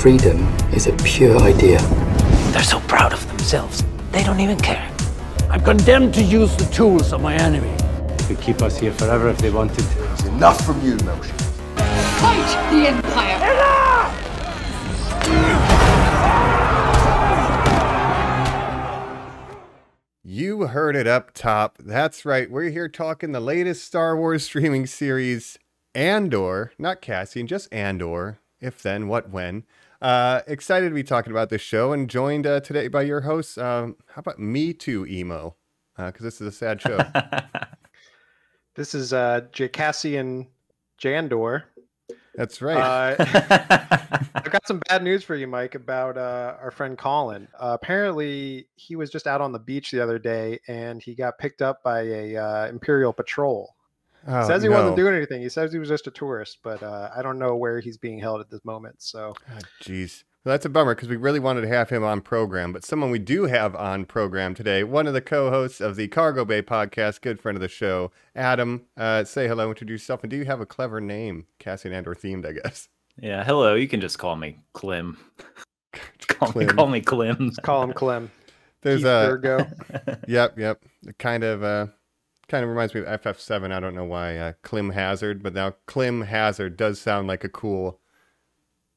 freedom is a pure idea. They're so proud of themselves, they don't even care. I'm condemned to use the tools of my enemy. Could keep us here forever if they wanted. It's enough from you, Motion. Fight the Empire! You heard it up top. That's right. We're here talking the latest Star Wars streaming series, Andor. Not Cassian, just Andor. If then, what when. Excited to be talking about this show and joined today by your hosts. How about Me Too Emo? Because this is a sad show. This is Cassian Jandor. That's right. I've got some bad news for you, Mike, about our friend Colin. Apparently, he was just out on the beach the other day, and he got picked up by a Imperial patrol. Oh, Says he wasn't doing anything. He says he was just a tourist, but I don't know where he's being held at this moment. So, jeez. Well, that's a bummer because we really wanted to have him on program. But someone we do have on program today, one of the co-hosts of the Cargo Bay podcast, good friend of the show, Adam. Say hello, introduce yourself, and do you have a clever name, Cassian Andor themed, I guess? Yeah, hello. You can just call me Clem. call me Clem. Let's call him Clem. There's Keith Virgo. Yep. It kind of reminds me of FF7. I don't know why Clem Hazard, but now Clem Hazard does sound like a cool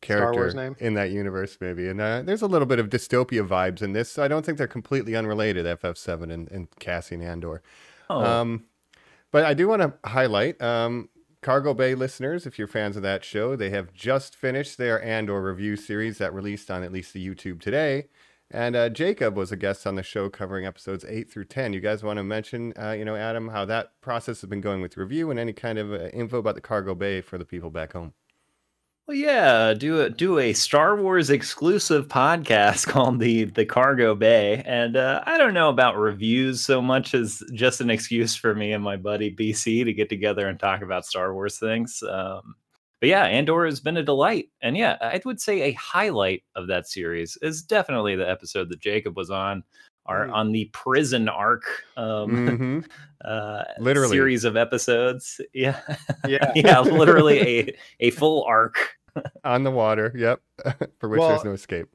character Star Wars name in that universe, maybe. And there's a little bit of dystopia vibes in this, so I don't think they're completely unrelated, FF7 and Cassian Andor. Oh. But I do want to highlight Cargo Bay listeners, if you're fans of that show, they have just finished their Andor review series that released on at least the YouTube today. And Jacob was a guest on the show covering episodes 8 through 10. You guys want to mention, Adam, how that process has been going with review and any kind of info about the Cargo Bay for the people back home? Well, yeah, do a Star Wars exclusive podcast called the Cargo Bay, and I don't know about reviews so much as just an excuse for me and my buddy BC to get together and talk about Star Wars things. But yeah, Andor has been a delight, and yeah, I would say a highlight of that series is definitely the episode that Jacob was on. On the prison arc, literally series of episodes. Yeah, yeah, literally a full arc on the water. Yep, for which there's no escape.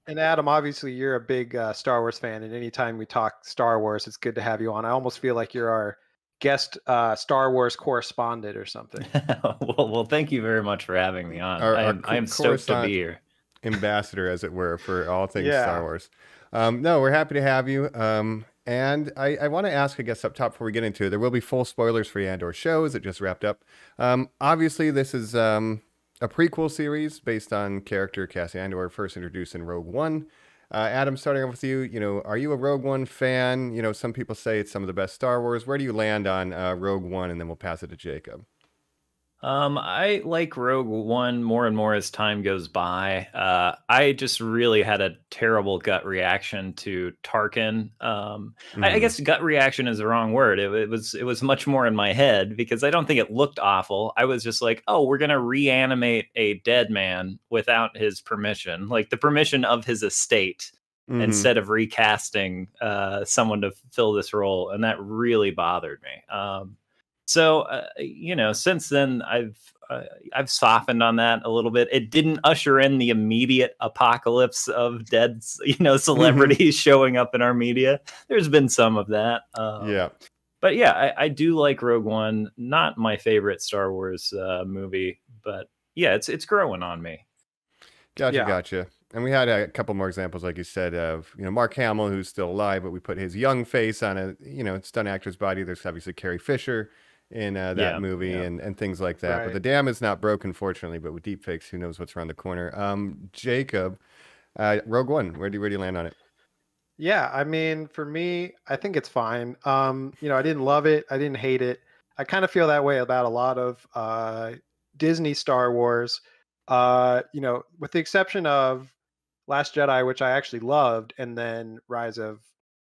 And Adam, obviously, you're a big Star Wars fan, and anytime we talk Star Wars, it's good to have you on. I almost feel like you're our guest Star Wars correspondent or something. well, thank you very much for having me on. I am stoked to be here. Ambassador, as it were, for all things Star Wars. No, we're happy to have you. And I want to ask, I guess, up top before we get into it, there will be full spoilers for the Andor shows. It just wrapped up. Obviously, this is a prequel series based on character Cassian Andor, first introduced in Rogue One. Adam, starting off with you, are you a Rogue One fan? Some people say it's some of the best Star Wars. Where do you land on Rogue One? And then we'll pass it to Jacob. I like Rogue One more and more as time goes by. I just really had a terrible gut reaction to Tarkin. I guess gut reaction is the wrong word. It was much more in my head because I don't think it looked awful. I was just like, oh, we're going to reanimate a dead man without his permission, like the permission of his estate, instead of recasting someone to fill this role. And that really bothered me. So, since then, I've softened on that a little bit. It didn't usher in the immediate apocalypse of dead, celebrities showing up in our media. There's been some of that. But yeah, I do like Rogue One. Not my favorite Star Wars movie, but yeah, it's growing on me. Gotcha. And we had a couple more examples, like you said, of Mark Hamill, who's still alive, but we put his young face on a stunt actor's body. There's obviously Carrie Fisher in that movie and things like that. Right. But the dam is not broken, fortunately. But with deepfakes, who knows what's around the corner? Jacob, Rogue One, where do you land on it? Yeah, I mean, for me, I think it's fine. I didn't love it. I didn't hate it. I kind of feel that way about a lot of Disney Star Wars. With the exception of Last Jedi, which I actually loved, and then Rise of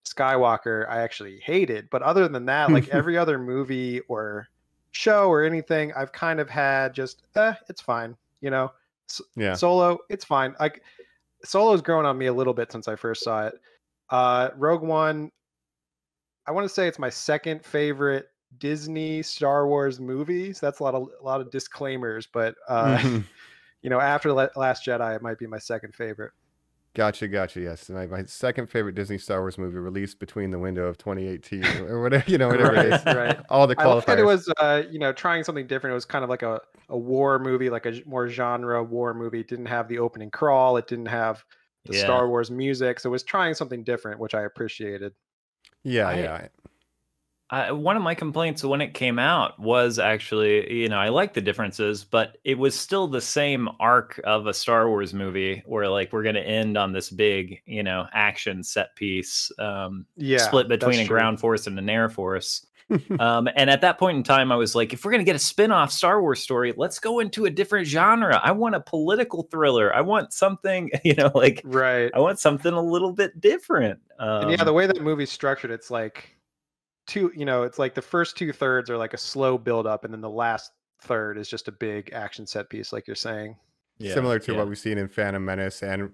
Skywalker, I actually hated. But other than that, like every other movie or show or anything, I've kind of had just, it's fine. Solo, it's fine. Like Solo's grown on me a little bit since I first saw it. Rogue One, I want to say it's my second favorite Disney Star Wars movies. That's a lot of disclaimers, but after Last Jedi, it might be my second favorite. Gotcha. Yes, my second favorite Disney Star Wars movie released between the window of 2018 or whatever, whatever it is. Right. All the qualifiers. I like that it was, trying something different. It was kind of like a war movie, like a more genre war movie. It didn't have the opening crawl. It didn't have the Star Wars music. So it was trying something different, which I appreciated. Yeah. One of my complaints when it came out was actually, I like the differences, but it was still the same arc of a Star Wars movie where like we're going to end on this big, action set piece, split between a ground force and an air force. And at that point in time, I was like, if we're going to get a spin-off Star Wars story, let's go into a different genre. I want a political thriller. I want something, right. I want something a little bit different. And the way that movie's structured, it's like it's like the first 2/3 are like a slow build up, and then the last third is just a big action set piece, like you're saying. Similar to what we've seen in Phantom Menace and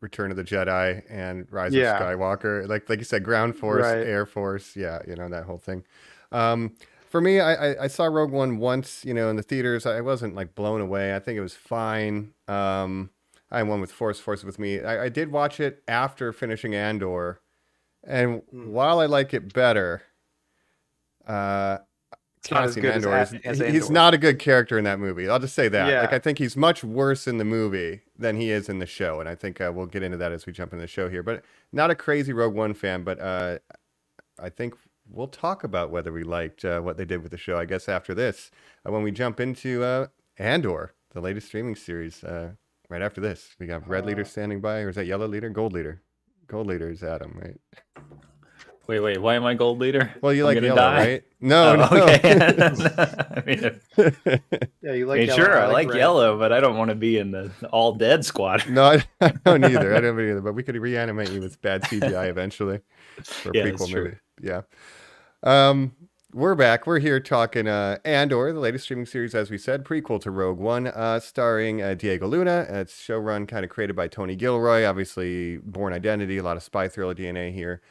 Return of the Jedi and Rise of Skywalker. Like you said, ground force, air force, that whole thing. For me, I saw Rogue One once, in the theaters. I wasn't like blown away. I think it was fine. I am one with Force with me. I did watch it after finishing Andor, and while I like it better, it's not as good as Andor. He's not a good character in that movie. I'll just say that. Like I think he's much worse in the movie than he is in the show, and I think we'll get into that as we jump into the show here. But not a crazy Rogue One fan, but I think we'll talk about whether we liked what they did with the show, I guess, after this, when we jump into Andor, the latest streaming series. Right after this, we got Red Leader standing by, or is that Yellow Leader? Gold Leader. Gold Leader is Adam, right? Wait, why am I Gold Leader? Well, you like Yellow, right? No. Okay. You like Yellow. Sure, I like Yellow, but I don't want to be in the all dead squad. No, I don't either. I don't either. But we could reanimate you with bad CGI eventually for a prequel movie. Yeah. We're back. We're here talking Andor, the latest streaming series, as we said, prequel to Rogue One, starring Diego Luna. It's showrun kind of created by Tony Gilroy. Obviously, Bourne Identity, a lot of spy thriller DNA here.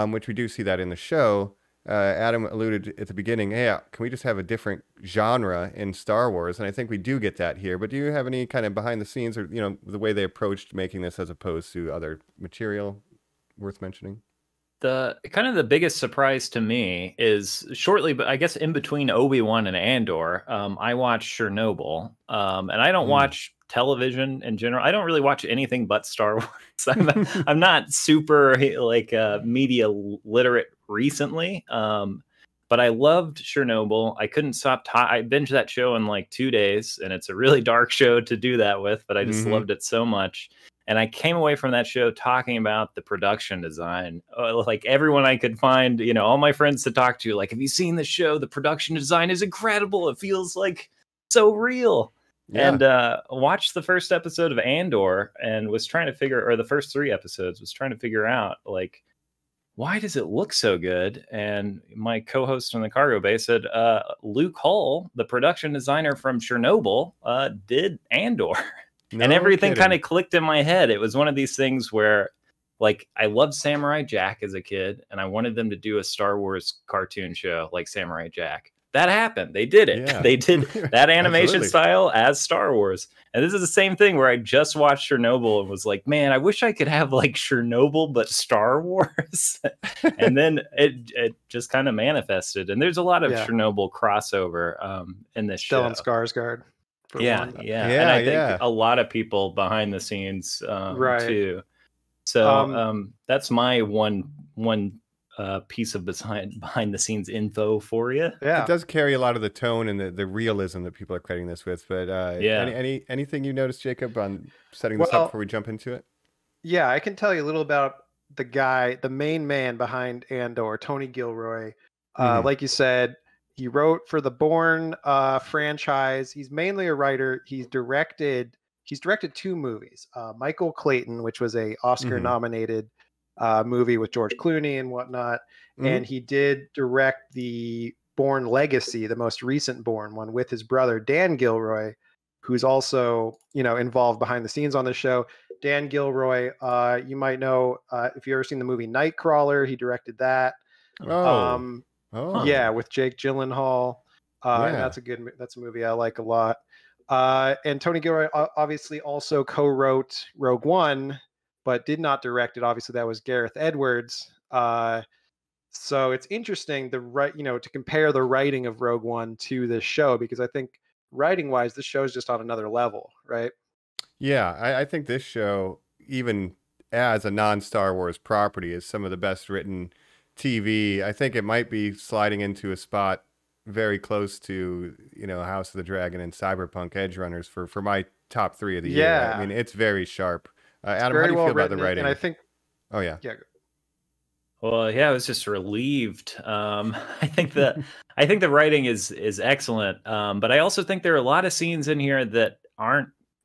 Which we do see that in the show. Adam alluded at the beginning, hey, can we just have a different genre in Star Wars? And I think we do get that here. But do you have any kind of behind the scenes or, the way they approached making this as opposed to other material worth mentioning? The biggest surprise to me is shortly, but I guess in between Obi-Wan and Andor, I watched Chernobyl, and I don't watch television in general. I don't really watch anything but Star Wars. I'm not super media literate recently, but I loved Chernobyl. I couldn't stop. I binged that show in like 2 days, and it's a really dark show to do that with, but I just loved it so much. And I came away from that show talking about the production design. Like everyone I could find, all my friends to talk to, like, have you seen the show? The production design is incredible. It feels like so real. Yeah. And watched the first episode of Andor and was trying to or the first 3 episodes, was trying to figure out, like, why does it look so good? And my co-host from the cargo bay said, Luke Hull, the production designer from Chernobyl, did Andor. No and everything kind of clicked in my head. It was one of these things where, like, I loved Samurai Jack as a kid, and I wanted them to do a Star Wars cartoon show like Samurai Jack. That happened. They did it. Yeah. They did that animation style as Star Wars. And this is the same thing where I just watched Chernobyl and was like, man, I wish I could have like Chernobyl, but Star Wars. And then it just kind of manifested. And there's a lot of Chernobyl crossover in this show. Stellan Skarsgård. Yeah. And I think a lot of people behind the scenes too. So that's my one piece of behind the scenes info for you. Yeah, it does carry a lot of the tone and the realism that people are crediting this with. But anything you noticed, Jacob, on setting this up before we jump into it? Yeah, I can tell you a little about the main man behind Andor, Tony Gilroy. Like you said, he wrote for the Bourne franchise. He's mainly a writer. He's directed 2 movies. Michael Clayton, which was a Oscar-nominated movie with George Clooney and whatnot. And he did direct the Bourne Legacy, the most recent Bourne one, with his brother, Dan Gilroy, who's also, involved behind the scenes on the show. Dan Gilroy, you might know, if you've ever seen the movie Nightcrawler, he directed that. Yeah, with Jake Gyllenhaal. And that's a movie I like a lot. And Tony Gilroy obviously also co-wrote Rogue One, but did not direct it. Obviously, that was Gareth Edwards. So it's interesting to compare the writing of Rogue One to this show, because I think writing-wise, this show is just on another level, right? Yeah, I think this show, even as a non-Star Wars property, is some of the best written TV. I think it might be sliding into a spot very close to, House of the Dragon and Cyberpunk Edge Runners for my top 3 of the year. I mean, it's very sharp. Adam, how do you feel about the writing? And I think, yeah. Well, yeah, I was just relieved. I think the writing is excellent, but I also think there are a lot of scenes in here that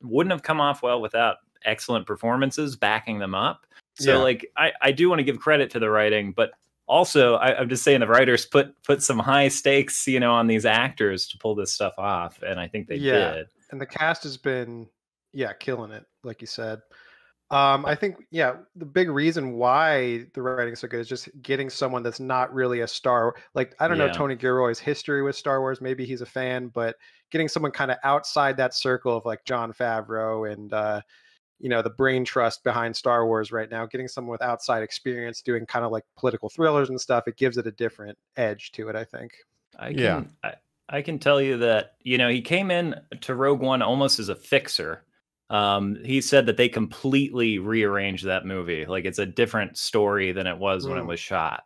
wouldn't have come off well without excellent performances backing them up. So, like, I do want to give credit to the writing, but also I'm just saying the writers put some high stakes, on these actors to pull this stuff off, and I think they did. And the cast has been, killing it, like you said. I think, the big reason why the writing is so good is just getting someone that's not really a star. Like, I don't know Tony Gilroy's history with Star Wars. Maybe he's a fan, but getting someone kind of outside that circle of like Jon Favreau and, the brain trust behind Star Wars right now, getting someone with outside experience doing kind of like political thrillers and stuff, it gives it a different edge to it, I think. I can tell you that, he came in to Rogue One almost as a fixer. He said that they completely rearranged that movie. Like, it's a different story than it was when it was shot.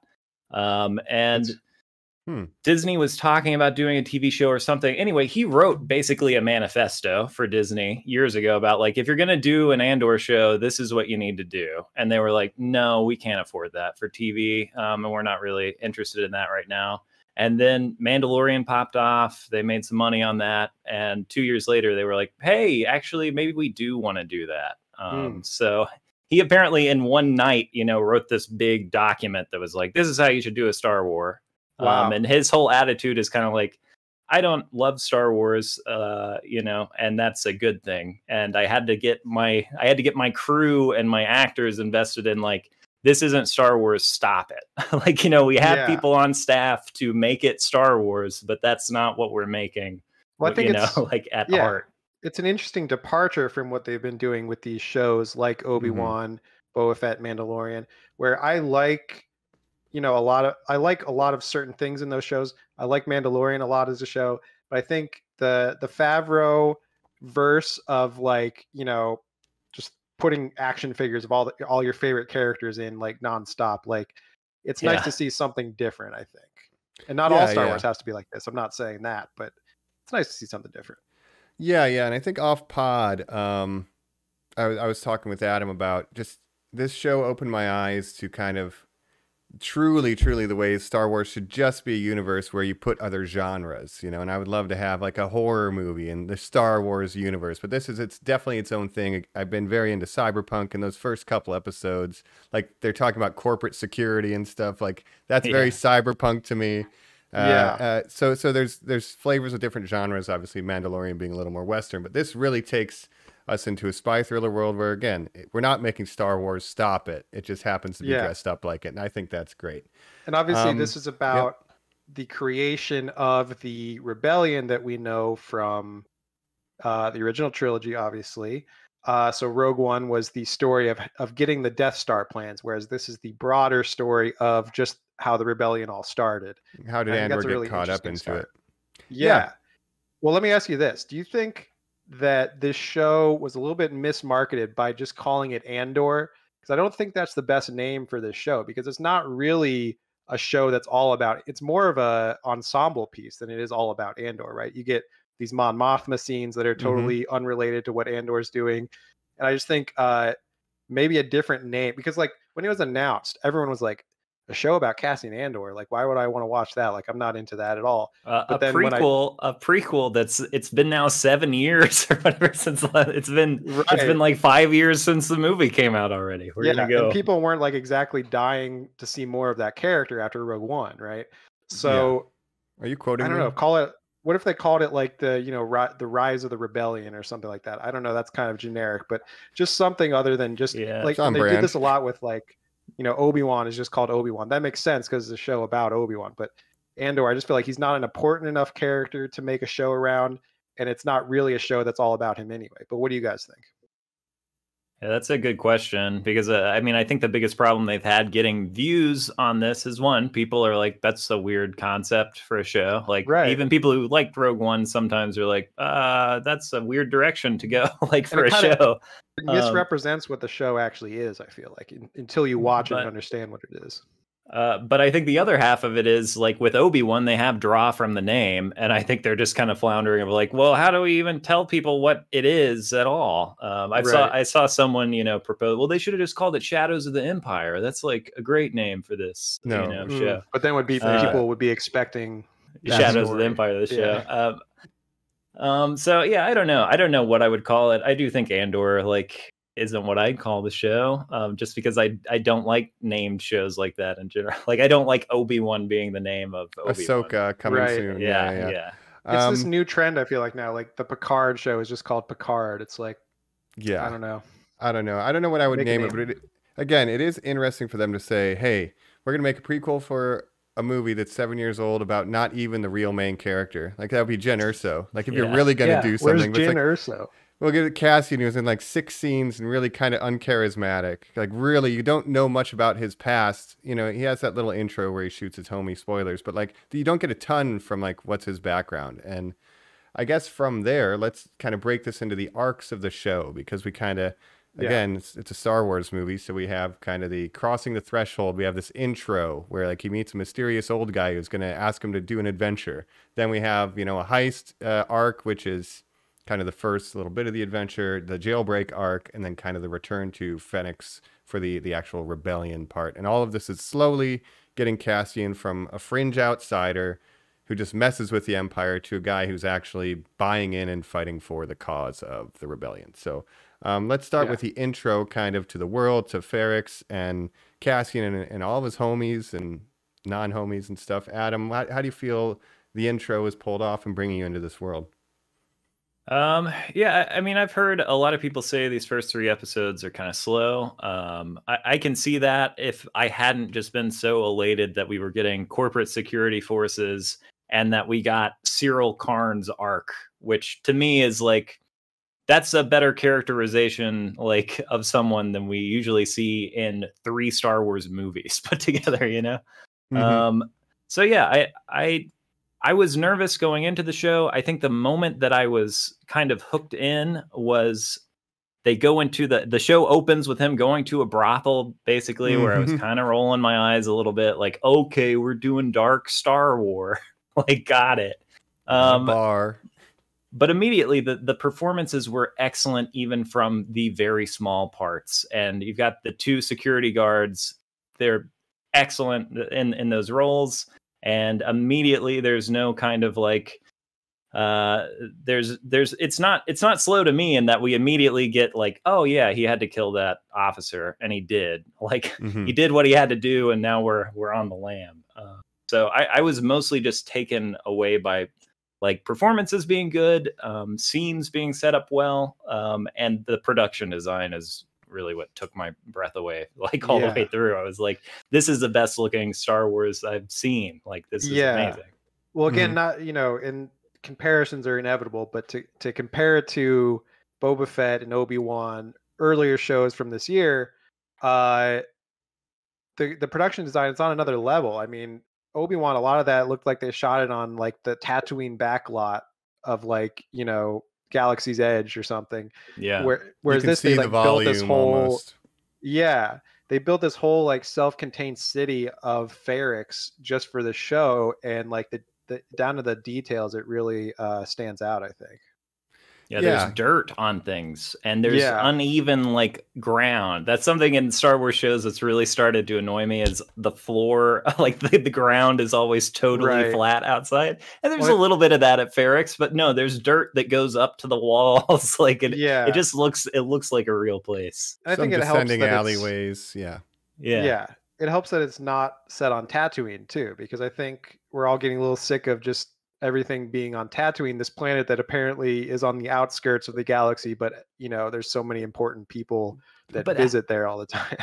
Disney was talking about doing a TV show or something. Anyway, he wrote basically a manifesto for Disney years ago about, like, if you're going to do an Andor show, this is what you need to do. And they were like, no, we can't afford that for TV. And we're not really interested in that right now. And then Mandalorian popped off. They made some money on that. And 2 years later, they were like, hey, actually, maybe we do want to do that. So he apparently in one night, wrote this big document that was like, this is how you should do a Star Wars. Wow. And his whole attitude is kind of like, I don't love Star Wars, and that's a good thing. And I had to get my crew and my actors invested in, like, this isn't Star Wars, stop it. Like, we have people on staff to make it Star Wars, but that's not what we're making. Well, I think it's like at heart. It's an interesting departure from what they've been doing with these shows like Obi-Wan, Boba Fett, Mandalorian, where I like, a lot of certain things in those shows. I like Mandalorian a lot as a show, but I think the Favreau verse of, like, just putting action figures of all your favorite characters in, like, nonstop. Like, it's nice to see something different, I think. And not all Star Wars has to be like this. I'm not saying that, but it's nice to see something different. Yeah. And I think off pod, I was talking with Adam about just this show opened my eyes to kind of truly the way Star Wars should just be a universe where you put other genres, and I would love to have like a horror movie in the Star Wars universe, but it's definitely its own thing. I've been very into Cyberpunk, and those first couple episodes, like, they're talking about corporate security and stuff, like, that's very Cyberpunk to me. So there's flavors of different genres, obviously Mandalorian being a little more Western, but this really takes us into a spy thriller world where, again, we're not making Star Wars, stop it. It just happens to be dressed up like it. And I think that's great. And obviously this is about the creation of the rebellion that we know from the original trilogy, obviously. So Rogue One was the story of getting the Death Star plans, whereas this is the broader story of just how the rebellion all started. How did Andor get caught up into it? Yeah. Well, let me ask you this. Do you think that this show was a little bit mismarketed by just calling it Andor? Because I don't think that's the best name for this show, because it's not really a show that's all about, it's more of a ensemble piece than it is all about Andor, right? You get these Mon Mothma scenes that are totally unrelated to what Andor's doing. And I just think maybe a different name, because, like, when it was announced, everyone was like, a show about Cassian Andor, like, why would I want to watch that? Like, I'm not into that at all. But a prequel it's been now 7 years or whatever since it's been like 5 years since the movie came out already. Where gonna go? And people weren't, like, exactly dying to see more of that character after Rogue One, right? So are you quoting? I don't know. What if they called it like the Rise of the Rebellion or something like that? I don't know. That's kind of generic, but just something other than just like they did this a lot with, like, Obi-Wan is just called Obi-Wan. That makes sense because it's a show about Obi-Wan. But Andor, I just feel like he's not an important enough character to make a show around. and it's not really a show that's all about him anyway. But what do you guys think? Yeah, that's a good question because I mean, I think the biggest problem they've had getting views on this is one, people are like, that's a weird concept for a show. Like even people who liked Rogue One sometimes are like, that's a weird direction to go like for a show. It misrepresents what the show actually is, I feel like, until you watch it and understand what it is. But I think the other half of it is like with Obi-Wan, they have draw from the name. And I think they're just kind of floundering of like, well, how do we even tell people what it is at all? I saw someone, propose, well, they should have just called it Shadows of the Empire. That's like a great name for this show. But then people would be expecting Shadows of the Empire, the show. So yeah, I don't know. I don't know what I would call it. I do think Andor isn't what I'd call the show, just because I don't like named shows like that in general. Like I don't like Obi-Wan being the name of Obi-Wan. Ahsoka coming soon. Yeah. It's this new trend I feel like now. Like the Picard show is just called Picard. It's like, I don't know. I don't know what I would name it, but it is interesting for them to say, hey, we're gonna make a prequel for a movie that's 7 years old about not even the real main character. Like that would be Jen Erso. Like if you're really gonna do something, where's Jen Erso? We'll get Cassian, who was in like 6 scenes and really kind of uncharismatic. Like really, you don't know much about his past. He has that little intro where he shoots his homie, spoilers, but like you don't get a ton from like what's his background. And I guess from there, let's kind of break this into the arcs of the show, because we kind of, again, it's a Star Wars movie. So we have kind of the crossing the threshold. We have this intro where like he meets a mysterious old guy who's going to ask him to do an adventure. Then we have, a heist arc, which is kind of the first little bit of the adventure, the jailbreak arc, and then kind of the return to Phoenix for the actual rebellion part. And all of this is slowly getting Cassian from a fringe outsider who just messes with the Empire to a guy who's actually buying in and fighting for the cause of the rebellion. So let's start with the intro kind of to the world, to Ferrix and Cassian and all of his homies and non-homies and stuff. Adam, how do you feel the intro is pulled off and bringing you into this world? I mean, I've heard a lot of people say these first 3 episodes are kind of slow. I can see that if I hadn't just been so elated that we were getting corporate security forces and that we got Cyril Karn's arc, which to me is like, that's a better characterization like of someone than we usually see in 3 Star Wars movies put together, Mm-hmm. So yeah, I was nervous going into the show. I think the moment that I was kind of hooked in was they go into the show opens with him going to a brothel, basically, where I was kind of rolling my eyes a little bit like, okay, we're doing dark Star Wars. Like, got it. Bar. But immediately the performances were excellent, even from the very small parts. And you've got the 2 security guards. They're excellent in those roles. And immediately there's no kind of like it's not slow to me in that we immediately get like, oh yeah, he had to kill that officer, and he did. Like he did what he had to do, and now we're on the lam. So I was mostly just taken away by like performances being good, scenes being set up well, and the production design is really what took my breath away, like all the way through. I was like, this is the best looking Star Wars I've seen. Like, this is amazing. Well, again, not, and comparisons are inevitable, but to compare it to Boba Fett and Obi-Wan, earlier shows from this year, the production design is on another level. I mean, Obi-Wan, a lot of that looked like they shot it on like the Tatooine backlot of like, Galaxy's Edge or something. Yeah. Whereas this, they like built this whole almost. They built this whole like self-contained city of Ferrix just for the show, and like the down to the details, it really stands out, I think. Yeah, there's dirt on things, and there's uneven like ground. That's something in Star Wars shows that's really started to annoy me, is the floor, like the ground is always totally flat outside. And there's a little bit of that at Ferrix, but no, there's dirt that goes up to the walls. Like it just looks like a real place. And I think it helps that alleyways. Yeah. It helps that it's not set on Tatooine too, because I think we're all getting a little sick of just everything being on Tatooine, this planet that apparently is on the outskirts of the galaxy, but there's so many important people that visit there all the time.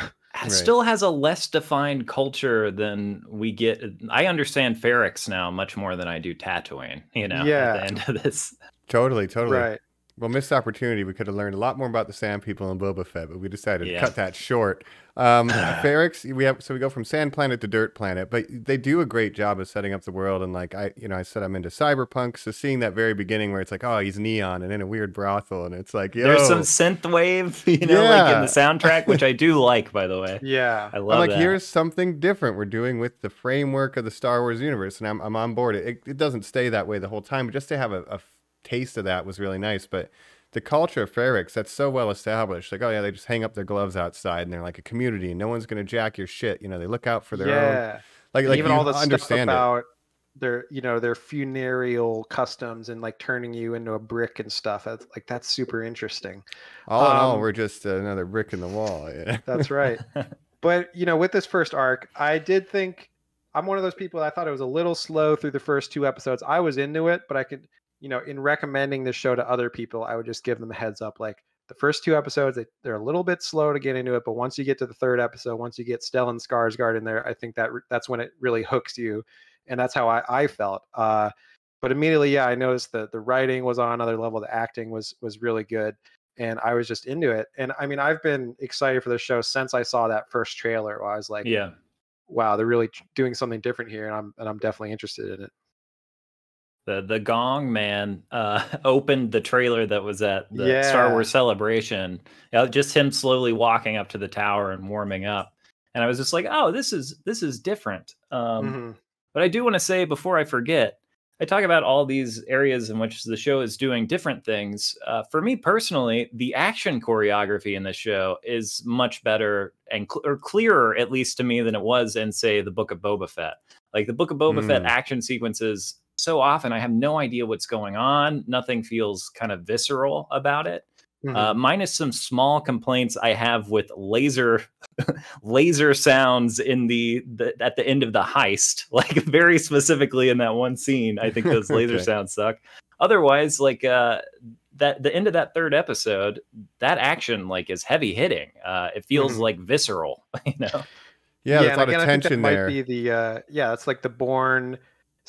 It still has a less defined culture than we get. I understand Ferrix now much more than I do Tatooine, at the end of this. Totally. Right. Well, missed opportunity. We could have learned a lot more about the Sand People and Boba Fett, but we decided to Yeah. cut that short. Ferrix, we go from Sand Planet to Dirt Planet, but they do a great job of setting up the world. And like I said, I'm into cyberpunk, so seeing that very beginning where it's like, oh, he's neon and in a weird brothel, and it's like, yo, there's some synth wave, like in the soundtrack, which I do like, by the way. Yeah, I love I'm like, that. here's something different we're doing with the framework of the Star Wars universe, and I'm on board. It doesn't stay that way the whole time, but just to have a taste of that was really nice. But the culture of Ferrix, that's so well established. Like, oh yeah, they just hang up their gloves outside, and they're like a community, and no one's gonna jack your shit. They look out for their own. Like even you all the understand stuff about their funereal customs and like turning you into a brick and stuff. That's super interesting. All in all, we're just another brick in the wall. Yeah. That's right. But with this first arc, I did think I'm one of those people that I thought it was a little slow through the first 2 episodes. I was into it, but I could. In recommending this show to other people, I would just give them a heads up. Like the first 2 episodes, they're a little bit slow to get into it, but once you get to the 3rd episode, once you get Stellan Skarsgård in there, I think that's when it really hooks you, and that's how I felt. But immediately, I noticed that the writing was on another level, the acting was really good, and I was just into it. And I mean, I've been excited for the show since I saw that first trailer, where I was like, yeah, wow, they're really doing something different here, and I'm definitely interested in it. The Gong Man opened the trailer that was at the Star Wars Celebration. Just him slowly walking up to the tower and warming up, and I was just like, "Oh, this is different." But I do want to say before I forget, I talk about all these areas in which the show is doing different things. For me personally, the action choreography in the show is much better and clearer, at least to me, than it was in, say, the Book of Boba Fett. Like the Book of Boba Fett action sequences. So often I have no idea what's going on. Nothing feels kind of visceral about it. Minus some small complaints I have with laser sounds in the at the end of the heist, like very specifically in that one scene. I think those laser sounds suck. Otherwise, like that the end of that 3rd episode, that action like is heavy hitting. It feels like visceral, Yeah, there's a lot of tension there. Might be the it's like the Bourne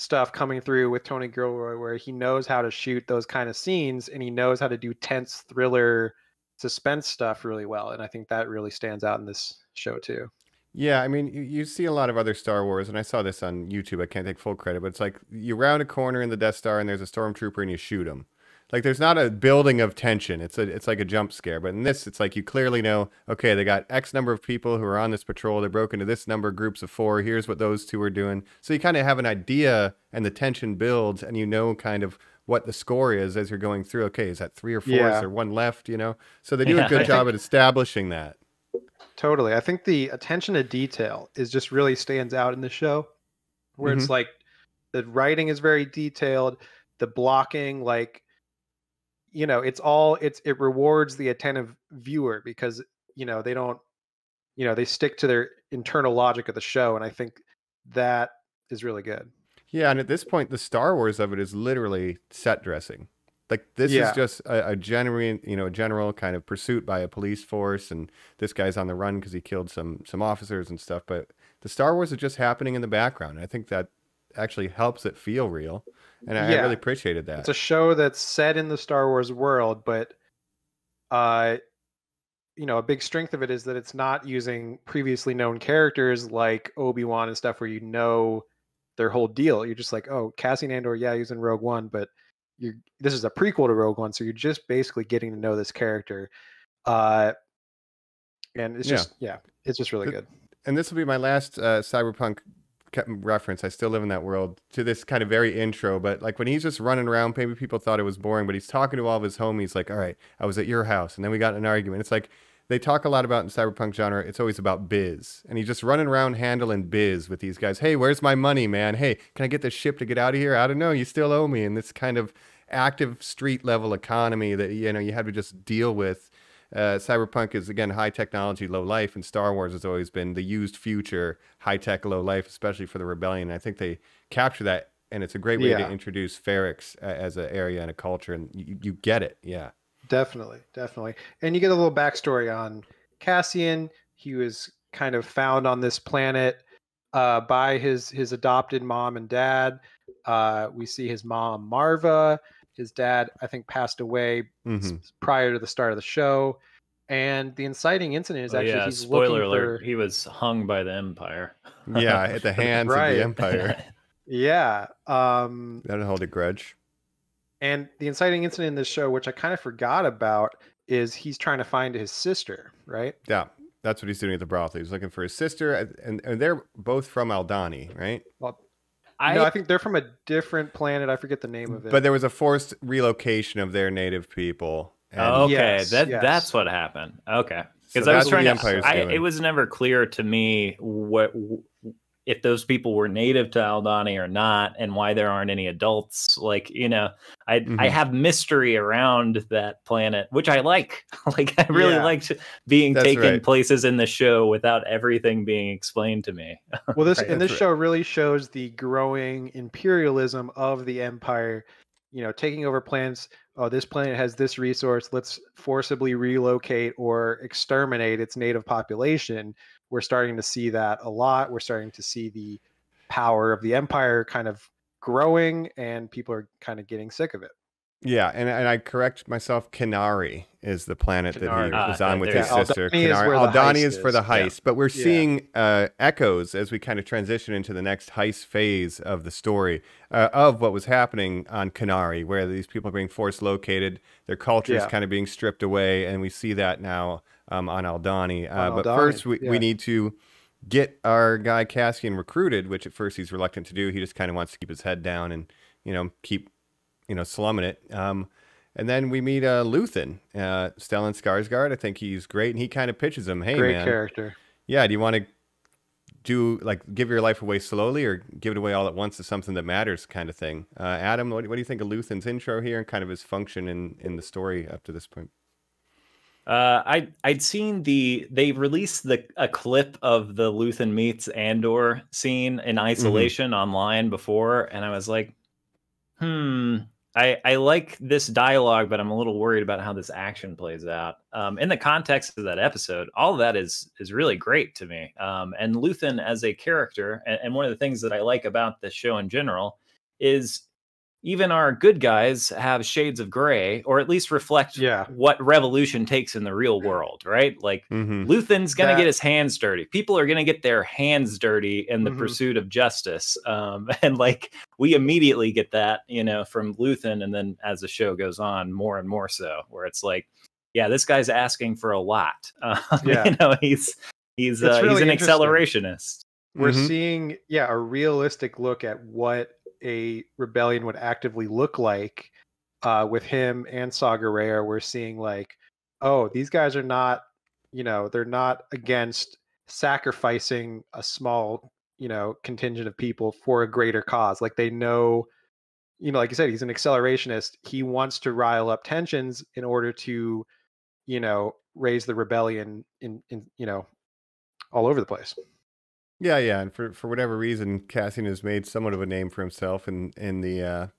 stuff coming through with Tony Gilroy, where he knows how to shoot those kind of scenes, and he knows how to do tense thriller suspense stuff really well, and I think that really stands out in this show too. Yeah, I mean, you see a lot of other Star Wars, and I saw this on YouTube. I can't take full credit, but it's like you round a corner in the Death Star, and there's a stormtrooper, and you shoot him. Like there's not a building of tension. It's like a jump scare. But in this, it's like you clearly know, okay, they got X number of people who are on this patrol. They broke into this number of groups of 4. Here's what those 2 are doing. So you kind of have an idea, and the tension builds, and you know kind of what the score is as you're going through. Okay, is that 3 or 4? Is there 1 left? So they do a good job at establishing that. Totally. I think the attention to detail is just really stands out in the show, where it's like the writing is very detailed, the blocking, like, it rewards the attentive viewer because, they don't, they stick to their internal logic of the show. And I think that is really good. Yeah. And at this point, the Star Wars of it is literally set dressing. Like this is just a general kind of pursuit by a police force. And this guy's on the run because he killed some officers and stuff. But the Star Wars is just happening in the background. And I think that actually helps it feel real. And I really appreciated that. It's a show that's set in the Star Wars world, but a big strength of it is that it's not using previously known characters like Obi-Wan and stuff where their whole deal. You're just like, oh, Cassian Andor, he's in Rogue One, but this is a prequel to Rogue One, so you're just basically getting to know this character. And it's it's just really good. And this will be my last cyberpunk reference. I still live in that world to this kind of very intro, but like when he's just running around, maybe people thought it was boring, but he's talking to all of his homies like, all right, I was at your house and then we got in an argument. It's like they talk a lot about in cyberpunk genre, it's always about biz, and he's just running around handling biz with these guys. Hey, where's my money, man? Hey, can I get this ship to get out of here? I don't know, you still owe me. And this kind of active street level economy that you have to just deal with. Cyberpunk is, again, high technology, low life, and Star Wars has always been the used future, high tech, low life, especially for the Rebellion. And I think they capture that, and it's a great way to introduce Ferrix as an area and a culture, and you get it. Yeah, definitely. And you get a little backstory on Cassian. He was kind of found on this planet by his adopted mom and dad. We see his mom, Marva. His dad, I think, passed away prior to the start of the show. And the inciting incident is actually he's spoiler looking alert, for... he was hung by the Empire. Yeah, at the hands of the Empire. Yeah. That'll hold a grudge. And the inciting incident in this show, which I kind of forgot about, is he's trying to find his sister, right? Yeah, that's what he's doing at the brothel. He's looking for his sister, and they're both from Aldhani, right? Well, I think they're from a different planet. I forget the name of it. But there was a forced relocation of their native people. Okay, that's what happened. Okay, because so I was trying to. It was never clear to me what if those people were native to Aldhani or not, and why there aren't any adults. Like, you know, I have mystery around that planet, which I like. Like, I really liked being taken places in the show without everything being explained to me. Well, this show really shows the growing imperialism of the Empire. You know, taking over planets. Oh, this planet has this resource. Let's forcibly relocate or exterminate its native population. We're starting to see that a lot. We're starting to see the power of the Empire kind of growing, and people are kind of getting sick of it. Yeah, and I correct myself. Kenari is the planet that he was on with his sister. Aldhani is for the heist, but we're seeing echoes as we kind of transition into the next heist phase of the story of what was happening on Kenari, where these people are being forced located, their culture is kind of being stripped away, and we see that now on Aldhani. But first, we need to get our guy Cassian recruited, which at first he's reluctant to do. He just kind of wants to keep his head down and keep slumming it. And then we meet Luthen, Stellan Skarsgård. I think he's great, and he kind of pitches him, "Hey, great man, character. Yeah, do you want to give your life away slowly, or give it away all at once to something that matters?" kind of thing. Adam, what do you think of Luthen's intro here and kind of his function in the story up to this point? I'd seen they released a clip of the Luthen meets Andor scene in isolation online before, and I was like, I like this dialogue, but I'm a little worried about how this action plays out. In the context of that episode, all of that is really great to me. And Luthen as a character, and one of the things that I like about this show in general is even our good guys have shades of gray, or at least reflect what revolution takes in the real world, right? Like Luthen's going to get his hands dirty. People are going to get their hands dirty in the pursuit of justice. And like we immediately get that, from Luthen. And then as the show goes on, more and more so, where it's like, yeah, this guy's asking for a lot. He's an accelerationist. We're seeing, a realistic look at what a rebellion would actively look like with him and Saw Gerrera. We're seeing like, oh, these guys are not, they're not against sacrificing a small, contingent of people for a greater cause. Like they know, like you said, he's an accelerationist. He wants to rile up tensions in order to, raise the rebellion in all over the place. Yeah, and for whatever reason, Cassian has made somewhat of a name for himself in the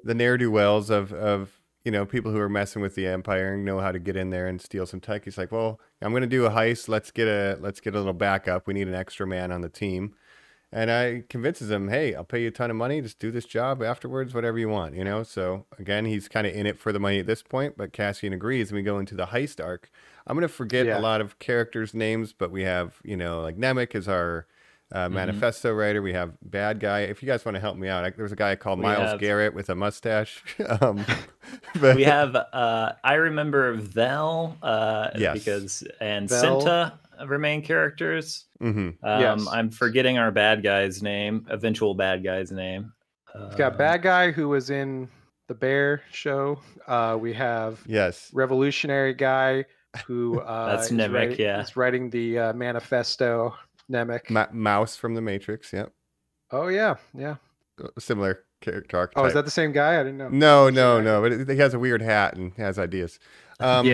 ne'er-do-wells of people who are messing with the Empire and know how to get in there and steal some tech. He's like, well, I'm going to do a heist. Let's get a little backup. We need an extra man on the team. And I convinces him, hey, I'll pay you a ton of money. Just do this job afterwards, whatever you want, So again, he's kind of in it for the money at this point, but Cassian agrees, and we go into the heist arc. I'm going to forget a lot of characters' names, but we have, like Nemec is our manifesto writer. We have bad guy. If you guys want to help me out, there's a guy called Miles Garrett with a mustache. But we have, I remember Vel, because Cinta of our main characters. I'm forgetting our bad guy's name, eventual bad guy's name. We've got bad guy who was in the Bear show. We have revolutionary guy who that's Nemec, is writing the manifesto. Nemec, Mouse from the Matrix. Yep. Oh yeah. Similar character archetype. Oh, is that the same guy? I didn't know. No. But he has a weird hat and has ideas. But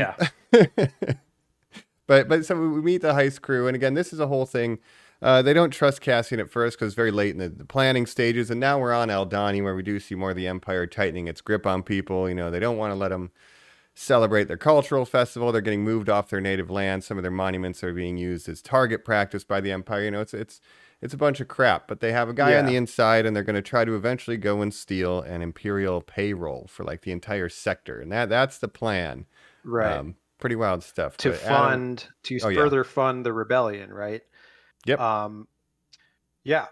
so we meet the heist crew, and again, this is a whole thing. They don't trust Cassian at first because it's very late in the planning stages, and now we're on Aldhani, where we do see more of the Empire tightening its grip on people. They don't want to let them celebrate their cultural festival. They're getting moved off their native land. Some of their monuments are being used as target practice by the Empire. It's it's a bunch of crap. But they have a guy on the inside, and they're going to try to eventually go and steal an Imperial payroll for like the entire sector, and that's the plan. Right. Pretty wild stuff. To But further fund the rebellion, right? Yep. Yeah.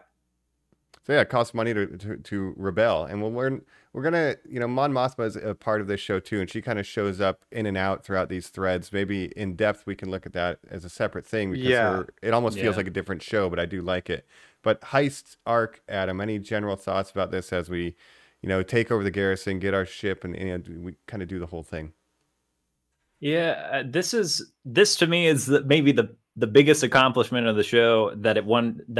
So yeah, it costs money to rebel, and we're gonna, Mon Mothma is a part of this show too, and she kind of shows up in and out throughout these threads. Maybe in depth we can look at that as a separate thing, because it almost feels like a different show, but I do like it. But heist arc, Adam, any general thoughts about this as we, take over the garrison, get our ship, and we kind of do the whole thing? Yeah, this to me is maybe the biggest accomplishment of the show, that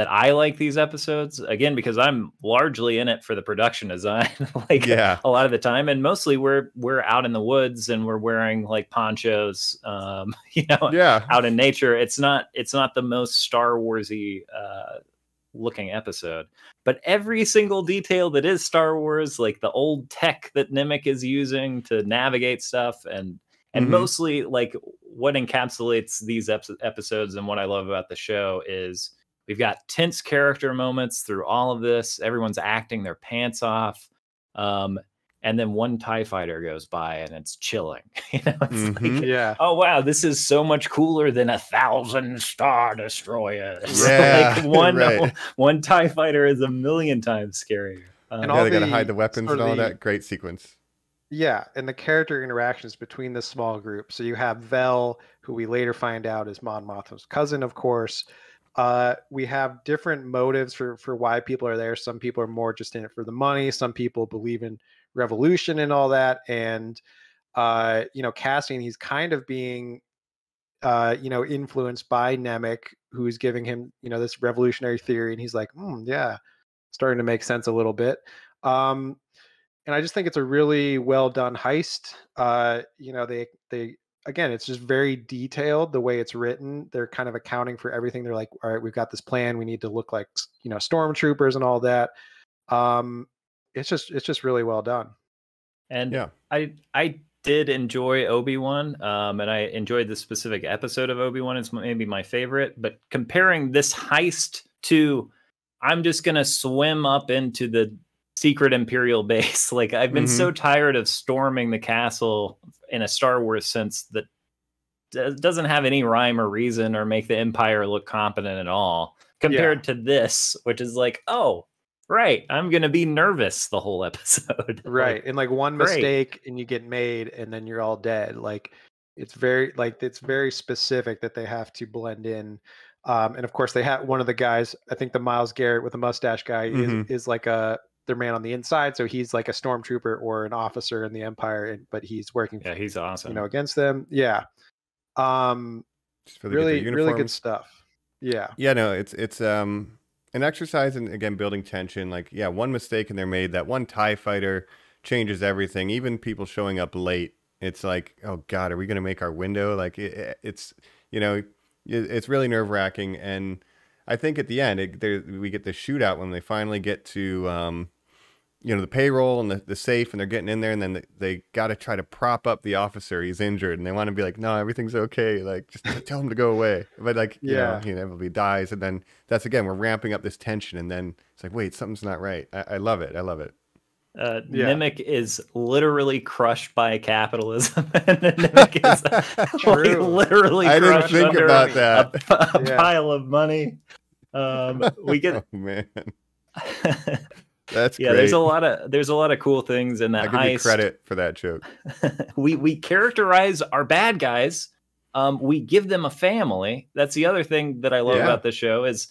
I like these episodes, again, because I'm largely in it for the production design, a lot of the time, and mostly we're out in the woods and we're wearing like ponchos, out in nature. It's not the most Star Warsy looking episode, but every single detail that is Star Wars, like the old tech that Nemec is using to navigate stuff, and mostly like what encapsulates these episodes and what I love about the show is we've got tense character moments through all of this. Everyone's acting their pants off. And then one TIE fighter goes by and it's chilling. It's oh, wow, this is so much cooler than 1,000 Star Destroyers. Yeah, one TIE fighter is 1,000,000 times scarier. And they got to hide the weapons and all that. Great sequence. Yeah, and the character interactions between the small group. So you have Vel, who we later find out is Mon Mothma's cousin, of course. We have different motives for why people are there. Some people are more just in it for the money. Some people believe in revolution and all that. And, Cassian, he's kind of being, influenced by Nemec, who's giving him, this revolutionary theory. And he's like, starting to make sense a little bit. And I just think it's a really well done heist. They again, it's just very detailed the way it's written. They're kind of accounting for everything. They're like, all right, we've got this plan. We need to look like, stormtroopers and all that. It's just really well done. And I did enjoy Obi-Wan, and I enjoyed the specific episode of Obi-Wan. It's maybe my favorite. But comparing this heist to, I'm just gonna swim up into the secret Imperial base. Like, I've been so tired of storming the castle in a Star Wars sense that doesn't have any rhyme or reason or make the Empire look competent at all, compared to this, which is like, oh, right, I'm going to be nervous the whole episode. Right. And like one mistake and you get made and then you're all dead. Like, it's very specific that they have to blend in. And of course they have one of the guys, I think the Myles Garrett with the mustache guy is like their man on the inside, so he's like a stormtrooper or an officer in the Empire, but he's working. Yeah, he's awesome. Against them. Yeah, really good stuff. Yeah, no, it's an exercise in, again, building tension. Like, one mistake and they're made. That one TIE fighter changes everything. Even people showing up late, it's like, oh God, are we going to make our window? Like, it's it's really nerve wracking. And I think at the end, we get the shootout when they finally get to the payroll and the safe, and they're getting in there, and then they got to try to prop up the officer. He's injured, and they want to be like, no, everything's okay. Like, just tell him to go away. But like, he inevitably dies. And then we're ramping up this tension. And then it's like, wait, something's not right. I love it. Nemec is literally crushed by capitalism. And Nemec is literally I crushed didn't think under about that. a pile of money. We get man. That's great. There's a lot of cool things in that heist. I give you credit for that joke. we characterize our bad guys. We give them a family. That's the other thing that I love about the show is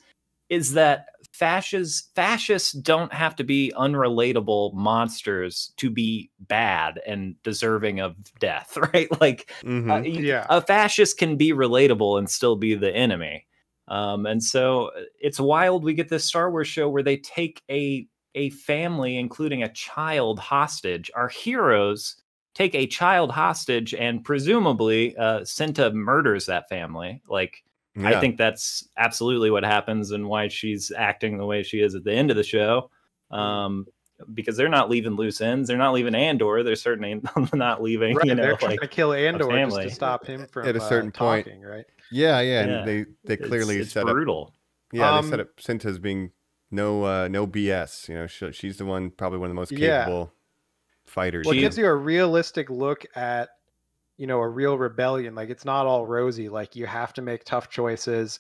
that fascists don't have to be unrelatable monsters to be bad and deserving of death, right? Like, a fascist can be relatable and still be the enemy. And so it's wild. We get this Star Wars show where they take a family, including a child, hostage. Our heroes take a child hostage, and presumably Cinta murders that family. Like, I think that's absolutely what happens, and why she's acting the way she is at the end of the show. Because they're not leaving loose ends. They're not leaving Andor. They're certainly not leaving. Right, they're trying to kill Andor just to stop him from at a certain talking, point. Right? Yeah, and they clearly it's set brutal. up. Yeah, they set up Cinta as being no BS. You know, she's the one, probably one of the most capable fighters. Well, it gives you a realistic look at, you know, a real rebellion. Like, it's not all rosy. Like, you have to make tough choices.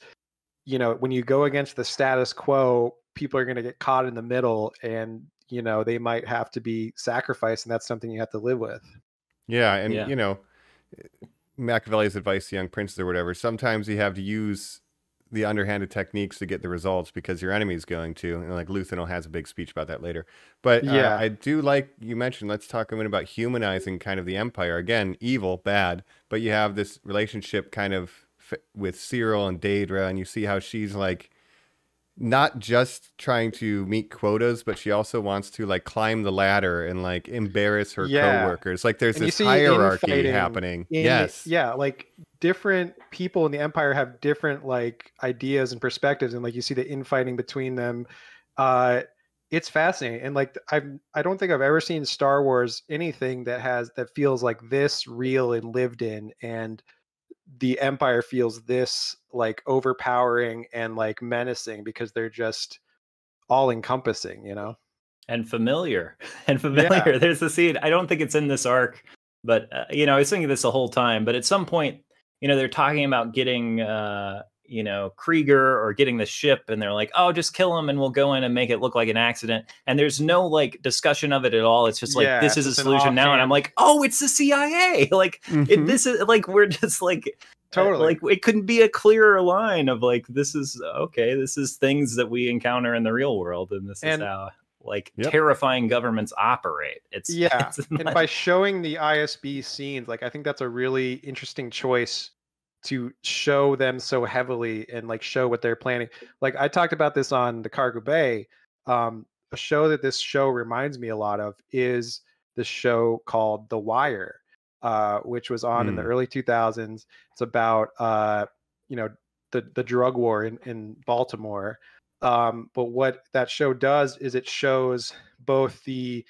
You know, when you go against the status quo, people are going to get caught in the middle, and, you know, they might have to be sacrificed, and that's something you have to live with. Yeah, and you know, Machiavelli's advice to young princes or whatever, sometimes you have to use the underhanded techniques to get the results because your enemy's going to. And like Luthenel has a big speech about that later. But I do like you mentioned, let's talk a minute about humanizing kind of the Empire. Again, evil, bad, but you have this relationship kind of with Cyril and Daedra, and you see how she's like not just trying to meet quotas, but she also wants to like climb the ladder and like embarrass her coworkers. Like there's this hierarchy happening. Yeah, like different people in the Empire have different like ideas and perspectives, and like you see the infighting between them. It's fascinating, and like I don't think I've ever seen Star Wars anything that feels like this real and lived in, and the Empire feels this like overpowering and like menacing because they're just all encompassing, you know, and familiar. Yeah. There's a scene, I don't think it's in this arc, but you know, I was thinking this the whole time, but at some point, you know, they're talking about getting you know, Krieger or getting the ship, and they're like, oh, just kill him and we'll go in and make it look like an accident, and there's no like discussion of it at all. It's just like, this is a solution now, and I'm like, oh, it's the CIA. Like this is like, we're just like, totally like, it couldn't be a clearer line of like, this is okay, this is things that we encounter in the real world, and this is how like terrifying governments operate. It's and by showing the ISB scenes, like I think that's a really interesting choice to show them so heavily and like show what they're planning. Like I talked about this on the Cargo Bay. A show that this show reminds me a lot of is the show called The Wire, which was on in the early 2000s. It's about you know, the drug war in Baltimore. But what that show does is it shows both the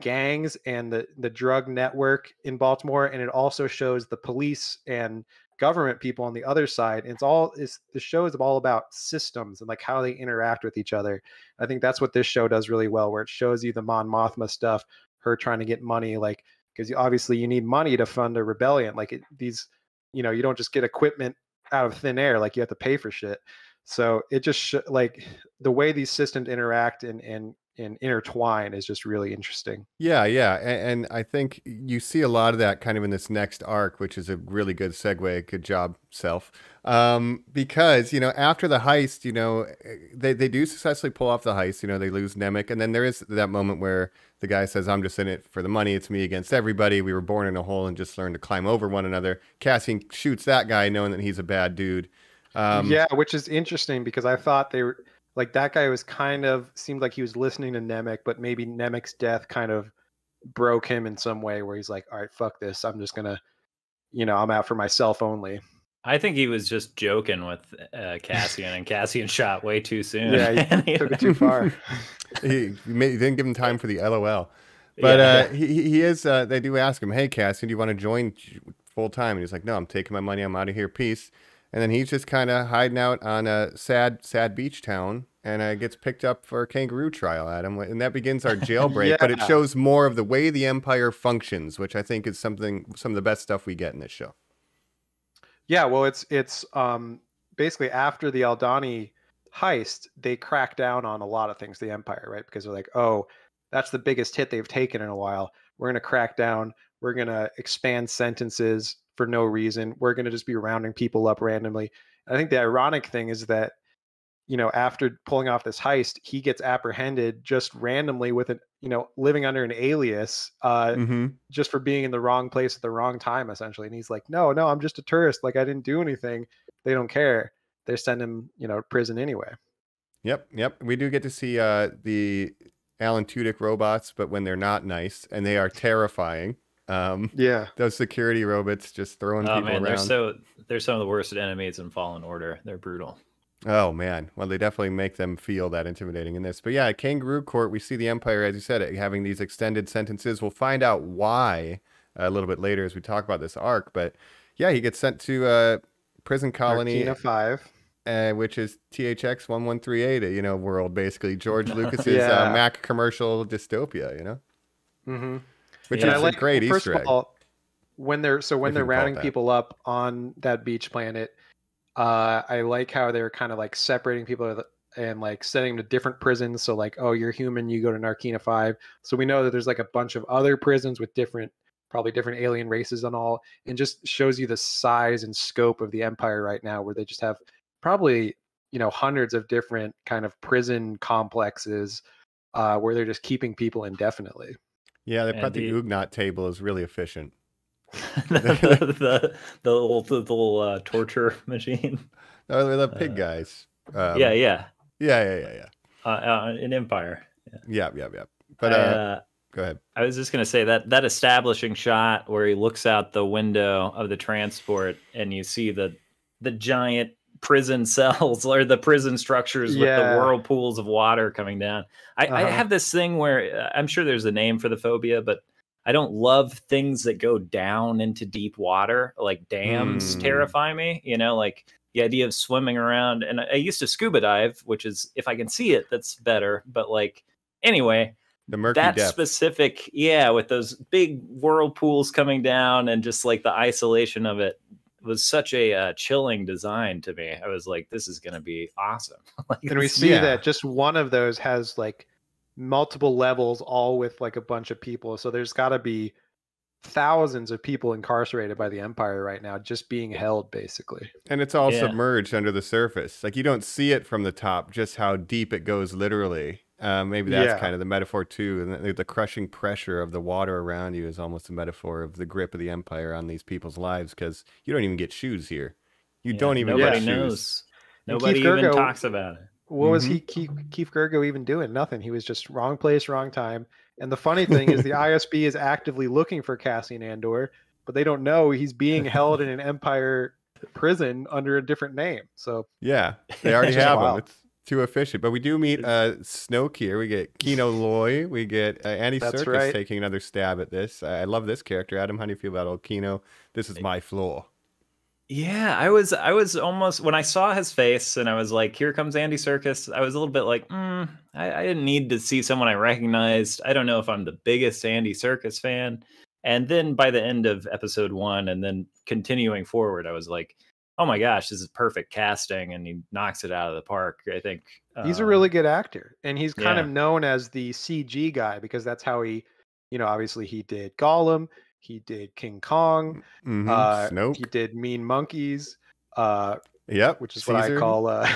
gangs and the drug network in Baltimore, and it also shows the police and government people on the other side. And the show is all about systems and like how they interact with each other. I think that's what this show does really well, where it shows you the Mon Mothma stuff, her trying to get money, like, because obviously you need money to fund a rebellion. Like these, you know, you don't just get equipment out of thin air, like you have to pay for shit. So it just like the way these systems interact and intertwine is just really interesting. Yeah, and I think you see a lot of that kind of in this next arc, which is a really good segue. Good job, Self. Because, you know, after the heist, you know, they do successfully pull off the heist. You know, they lose Nemec, and then there is that moment where the guy says, I'm just in it for the money. It's me against everybody. We were born in a hole and just learned to climb over one another. Cassian shoots that guy knowing that he's a bad dude. Yeah, which is interesting because I thought they were like, that guy was kind of seemed like he was listening to Nemec, but maybe Nemec's death kind of broke him in some way where he's like, all right, fuck this. I'm just gonna, you know, I'm out for myself only. I think he was just joking with Cassian, and Cassian shot way too soon. Yeah, he took it too far. he didn't give him time for the LOL. But he is, they do ask him, hey, Cassian, do you want to join full time? And he's like, no, I'm taking my money. I'm out of here. Peace. And then he's just kind of hiding out on a sad beach town, and gets picked up for a kangaroo trial, Adam. And that begins our jailbreak. But it shows more of the way the Empire functions, which I think is some of the best stuff we get in this show. Yeah, well, it's basically after the Aldhani heist, they crack down on a lot of things, the Empire, right? Because they're like, oh, that's the biggest hit they've taken in a while. We're going to crack down. We're going to expand sentences for no reason. We're going to just be rounding people up randomly. I think the ironic thing is that, you know, after pulling off this heist, he gets apprehended just randomly with living under an alias, just for being in the wrong place at the wrong time, essentially. And he's like, no, I'm just a tourist. Like, I didn't do anything. They don't care. They send him, to prison anyway. Yep. We do get to see the Alan Tudyk robots, but when they're not nice, and they are terrifying. Those security robots just throwing people around. They're some of the worst enemies in Fallen Order. They're brutal. Oh man, well, they definitely make them feel that intimidating in this. But yeah, at Kangaroo Court, we see the Empire, as you said, having these extended sentences. We'll find out why a little bit later as we talk about this arc. But yeah, he gets sent to a prison colony. Narkina 5. which is THX 1138, you know, world, basically. George Lucas's Yeah. Mac commercial dystopia, you know? Mm-hmm. Which And is I like, a great first Easter of egg. all, when they're if you rounding can call it that. people up on that beach planet, I like how they're kind of like separating people and like sending them to different prisons. So like, oh, you're human, you go to Narkina 5. So we know that there's like a bunch of other prisons with probably different alien races and all, and just shows you the size and scope of the Empire right now, where they just have probably, you know, hundreds of different kind of prison complexes where they're just keeping people indefinitely. Yeah, they thought the Ugnaught table is really efficient. the little torture machine. No, the pig guys. Yeah. In Empire. Yeah. But go ahead. I was just gonna say that establishing shot where he looks out the window of the transport and you see the giant prison cells or the prison structures with the whirlpools of water coming down. I have this thing where I'm sure there's a name for the phobia, but I don't love things that go down into deep water. Like dams terrify me, you know, like the idea of swimming around. And I used to scuba dive, which is, if I can see it, that's better. But like, anyway, the murky that depth. specific, with those big whirlpools coming down and just like the isolation of it was such a chilling design to me. I was like, this is going to be awesome. Like, and we see that just one of those has like multiple levels, all with like a bunch of people. So there's got to be thousands of people incarcerated by the Empire right now, just being held basically. And it's all submerged under the surface. Like you don't see it from the top, just how deep it goes literally. Maybe that's kind of the metaphor too. And the crushing pressure of the water around you is almost a metaphor of the grip of the Empire on these people's lives, because you don't even get shoes here. You don't even get shoes. Knows. Nobody even talks about it. What was Keith Gergo even doing? Nothing. He was just wrong place, wrong time. And the funny thing is the ISB is actively looking for Cassian Andor, but they don't know he's being held in an Empire prison under a different name. So yeah, they already have him. It's too efficient. But we do meet Snoke here. We get Kino Loy. We get Andy Serkis taking another stab at this. I love this character. Adam, how do you feel about old Kino? This is my floor. Yeah, I was almost, when I saw his face and I was like, here comes Andy Serkis, I was a little bit like, I didn't need to see someone I recognized. I don't know if I'm the biggest Andy Serkis fan. And then by the end of episode 1 and then continuing forward, I was like, oh my gosh, this is perfect casting, and he knocks it out of the park. I think he's a really good actor, and he's kind of known as the CG guy because that's how he, you know, obviously he did Gollum. He did King Kong. Snoke. He did Mean Monkeys. Which is Caesar. what I call the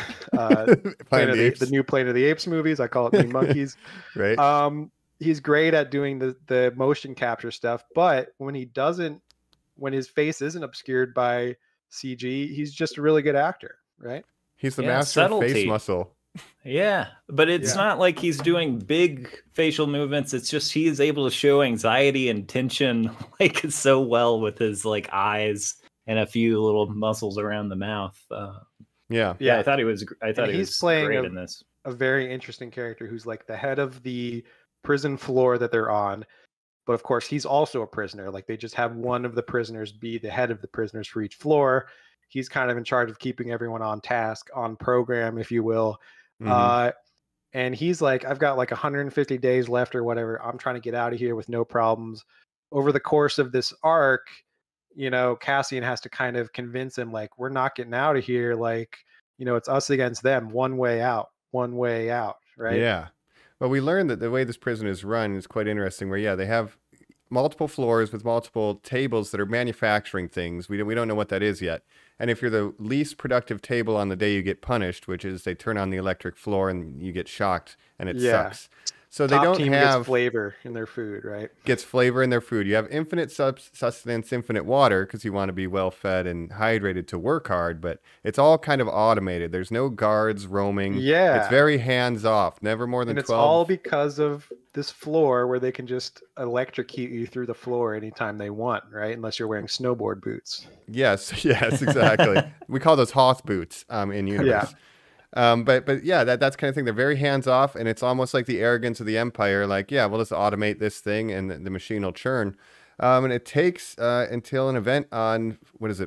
new Planet of the Apes movies. I call it Mean Monkeys. Right. He's great at doing the motion capture stuff, but when his face isn't obscured by CG, he's just a really good actor, right? He's the master of face muscle. Yeah, but it's not like he's doing big facial movements. It's just he is able to show anxiety and tension like so well with his like eyes and a few little muscles around the mouth. I thought he was. I thought he was playing great in this. A very interesting character who's like the head of the prison floor that they're on, but of course he's also a prisoner. Like they just have one of the prisoners be the head of the prisoners for each floor. He's kind of in charge of keeping everyone on task, on program, if you will. And he's like, I've got like 150 days left or whatever. I'm trying to get out of here with no problems. Over the course of this arc, you know, Cassian has to kind of convince him, like, we're not getting out of here. Like, you know, it's us against them. One way out, right? Yeah. Well, we learned that the way this prison is run is quite interesting, where, they have multiple floors with multiple tables that are manufacturing things. We don't know what that is yet. And if you're the least productive table on the day, you get punished, which is they turn on the electric floor and you get shocked and it sucks. So they don't have gets flavor in their food, right? Gets flavor in their food. You have infinite sustenance, infinite water, because you want to be well fed and hydrated to work hard, but it's all kind of automated. There's no guards roaming. Yeah. It's very hands off, never more than 12. And it's all because of this floor where they can just electrocute you through the floor anytime they want, right? Unless you're wearing snowboard boots. Yes, exactly. We call those Hoth boots in universe. But yeah, that's kind of thing. They're very hands off, and it's almost like the arrogance of the Empire. Like, we'll just automate this thing, and the machine will churn. And it takes until an event on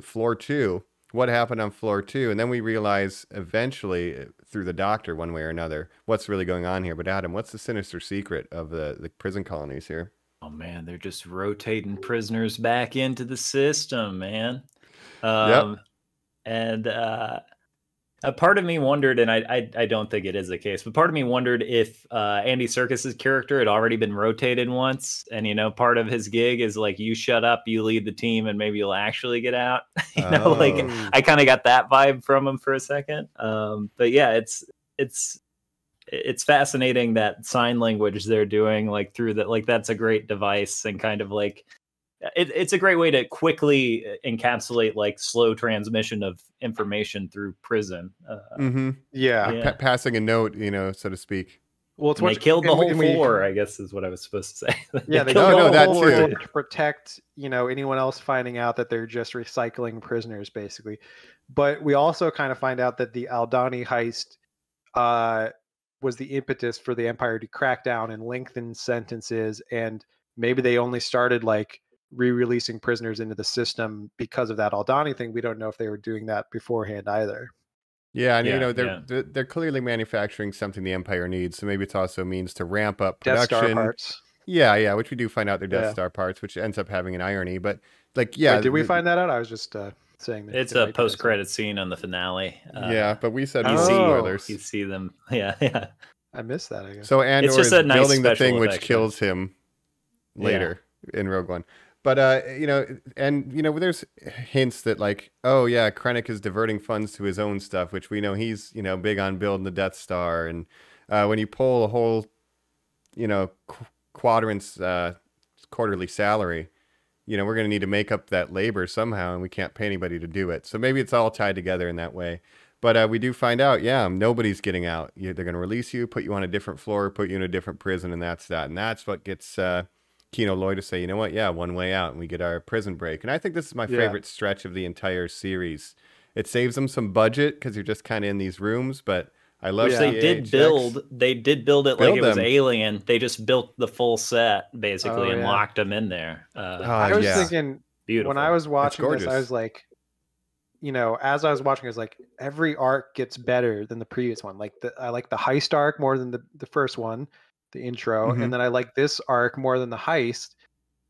floor 2, what happened on floor 2, and then we realize eventually through the doctor, one way or another, what's really going on here. But Adam, what's the sinister secret of the prison colonies here? Oh man, they're just rotating prisoners back into the system, man. Yep. And a part of me wondered, and I don't think it is the case, but part of me wondered if Andy Serkis's character had already been rotated once, and part of his gig is like, you shut up, you lead the team, and maybe you'll actually get out. Like I kind of got that vibe from him for a second. But yeah, it's fascinating that sign language they're doing like through that. Like that's a great device, and kind of like it's a great way to quickly encapsulate like slow transmission of information through prison. Passing a note, so to speak. Well, they killed the whole floor, I guess is what I was supposed to say. Yeah, they killed the whole floor to protect, anyone else finding out that they're just recycling prisoners, basically. But we also kind of find out that the Aldani heist was the impetus for the Empire to crack down and lengthen sentences, and maybe they only started like re-releasing prisoners into the system because of that Aldani thing. We don't know if they were doing that beforehand either. Yeah, and they're clearly manufacturing something the Empire needs, so maybe it's also a means to ramp up production. Death Star parts. Yeah, which we do find out they're Death Star parts, which ends up having an irony. But like, yeah, wait, did we find that out? I was just saying that it's a post-credit scene on the finale. But we said spoilers. You see them. Yeah. I missed that. I guess. So Andor is building the thing which kills him later in Rogue One. But there's hints that like, oh yeah, Krennic is diverting funds to his own stuff, which we know he's big on building the Death Star, and when you pull a whole quadrant's quarterly salary, we're going to need to make up that labor somehow, and we can't pay anybody to do it. So maybe it's all tied together in that way. But we do find out, nobody's getting out. They're going to release you, put you on a different floor, put you in a different prison, and that's that. And that's what gets Kino Loy to say, you know what? Yeah, one way out, and we get our prison break. And I think this is my favorite stretch of the entire series. It saves them some budget because you're just kind of in these rooms, but I love they did build it like it was Alien. They just built the full set basically and locked them in there. I was thinking, beautiful. When I was watching this, I was like, as I was watching, I was like, every arc gets better than the previous one. Like I like the heist arc more than the first one, the intro, and then I like this arc more than the heist,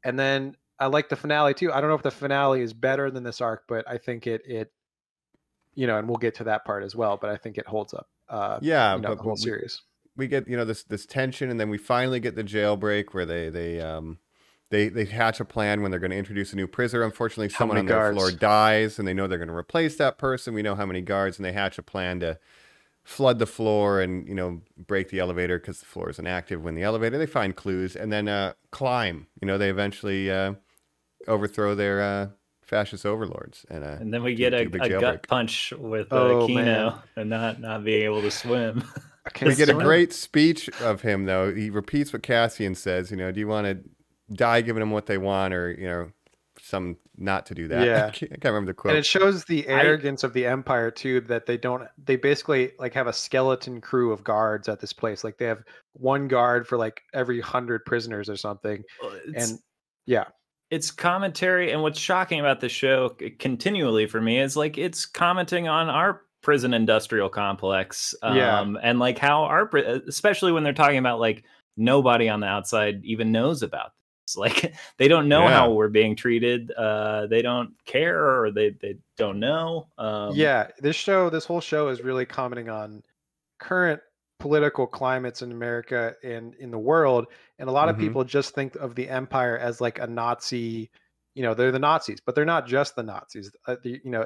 and then I like the finale too. I don't know if the finale is better than this arc, but I think it and we'll get to that part as well, but I think it holds up. But the whole series. We get this tension, and then we finally get the jailbreak where they hatch a plan when they're going to introduce a new prisoner. Unfortunately, someone on their floor dies, and they know they're going to replace that person. We know how many guards, and they hatch a plan to flood the floor and break the elevator because the floor is inactive when the elevator. They find clues and then climb. They eventually overthrow their fascist overlords, and then we get a gut punch with Kino and not being able to swim. We get a great speech of him though. He repeats what Cassian says. Do you want to die giving them what they want, or some not to do that? Yeah. I can't remember the quote. And it shows the arrogance of the Empire too, that they basically like have a skeleton crew of guards at this place. Like they have one guard for like every 100 prisoners or something. It's commentary, and what's shocking about the show continually for me is like it's commenting on our prison industrial complex, and like how especially when they're talking about like nobody on the outside even knows about this. Like they don't know how we're being treated. They don't care, or they don't know. This whole show is really commenting on current political climates in America and in the world, and a lot of people just think of the Empire as like a Nazi. They're the Nazis, but they're not just the Nazis.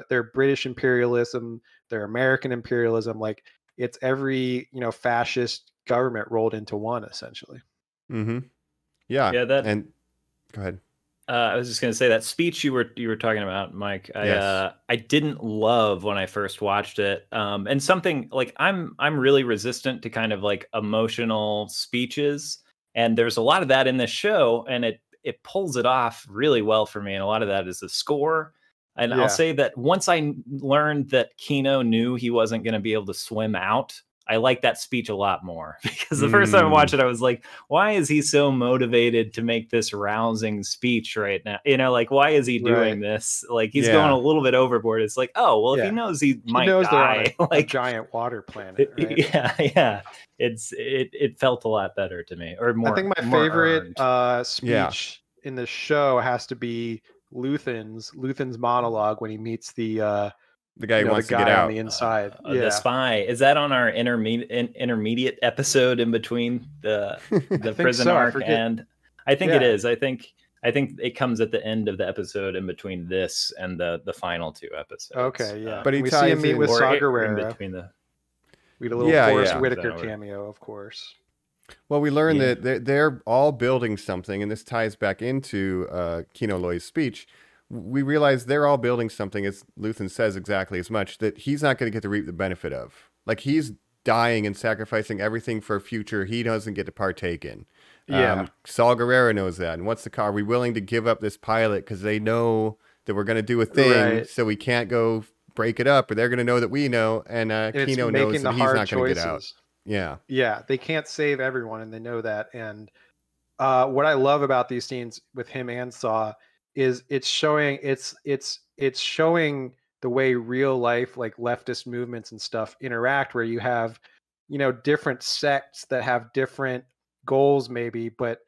They're British imperialism, they're American imperialism. Like it's every fascist government rolled into one, essentially. And go ahead. I was just going to say that speech you were talking about, Mike. I didn't love when I first watched it, and something like I'm really resistant to kind of like emotional speeches, and there's a lot of that in this show, and it pulls it off really well for me, and a lot of that is the score. And I'll say that once I learned that Kino knew he wasn't going to be able to swim out, I like that speech a lot more because the first time I watched it, I was like, why is he so motivated to make this rousing speech right now? You know, like, why is he doing this? Like, he's going a little bit overboard. It's like, oh, well, if he knows he might die, they're on like a giant water planet, right? Yeah. It felt a lot better to me, or more. I think my favorite speech in the show has to be Luthen's monologue when he meets the guy who wants to get out on the inside. The spy. Is that on our intermediate episode in between the prison arc? And I think it is. I think it comes at the end of the episode in between this and the final 2 episodes. Okay, yeah. But we see him meet with Saw Gerrera. We had a little Forrest Whitaker cameo, of course. Well, we learned that they're all building something, and this ties back into Kino Loy's speech. We realize they're all building something, as Luthen says exactly as much, that he's not going to get to reap the benefit of. Like, he's dying and sacrificing everything for a future he doesn't get to partake in. Saw Gerrera knows that. And what's the call? Are we willing to give up this pilot because they know that we're going to do a thing, so we can't go break it up, or they're going to know that we know, and Kino knows that he's not going to get out. Yeah, they can't save everyone, and they know that. And what I love about these scenes with him and Saw is it's showing the way real life, like leftist movements and stuff, interact, where you have, you know, different sects that have different goals maybe, but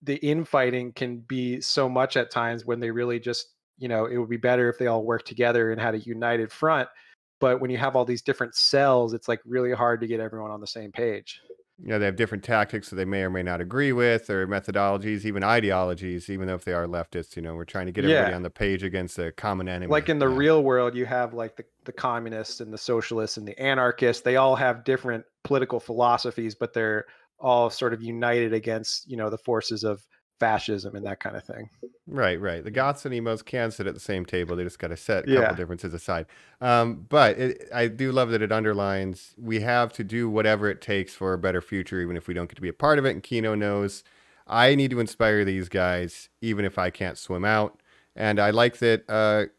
the infighting can be so much at times when they really just, you know, it would be better if they all worked together and had a united front. But when you have all these different cells, it's like really hard to get everyone on the same page. You know, they have different tactics that they may or may not agree with, or methodologies, even ideologies, even though if they are leftists. You know, we're trying to get everybody on the page against a common enemy. Like in the real world, you have like the communists and the socialists and the anarchists. They all have different political philosophies, but they're all sort of united against, you know, the forces of fascism and that kind of thing. Right. The Goths and emos can sit at the same table. They just got to set a couple differences aside. But I do love that it underlines we have to do whatever it takes for a better future, even if we don't get to be a part of it. And Kino knows I need to inspire these guys, even if I can't swim out. And I like that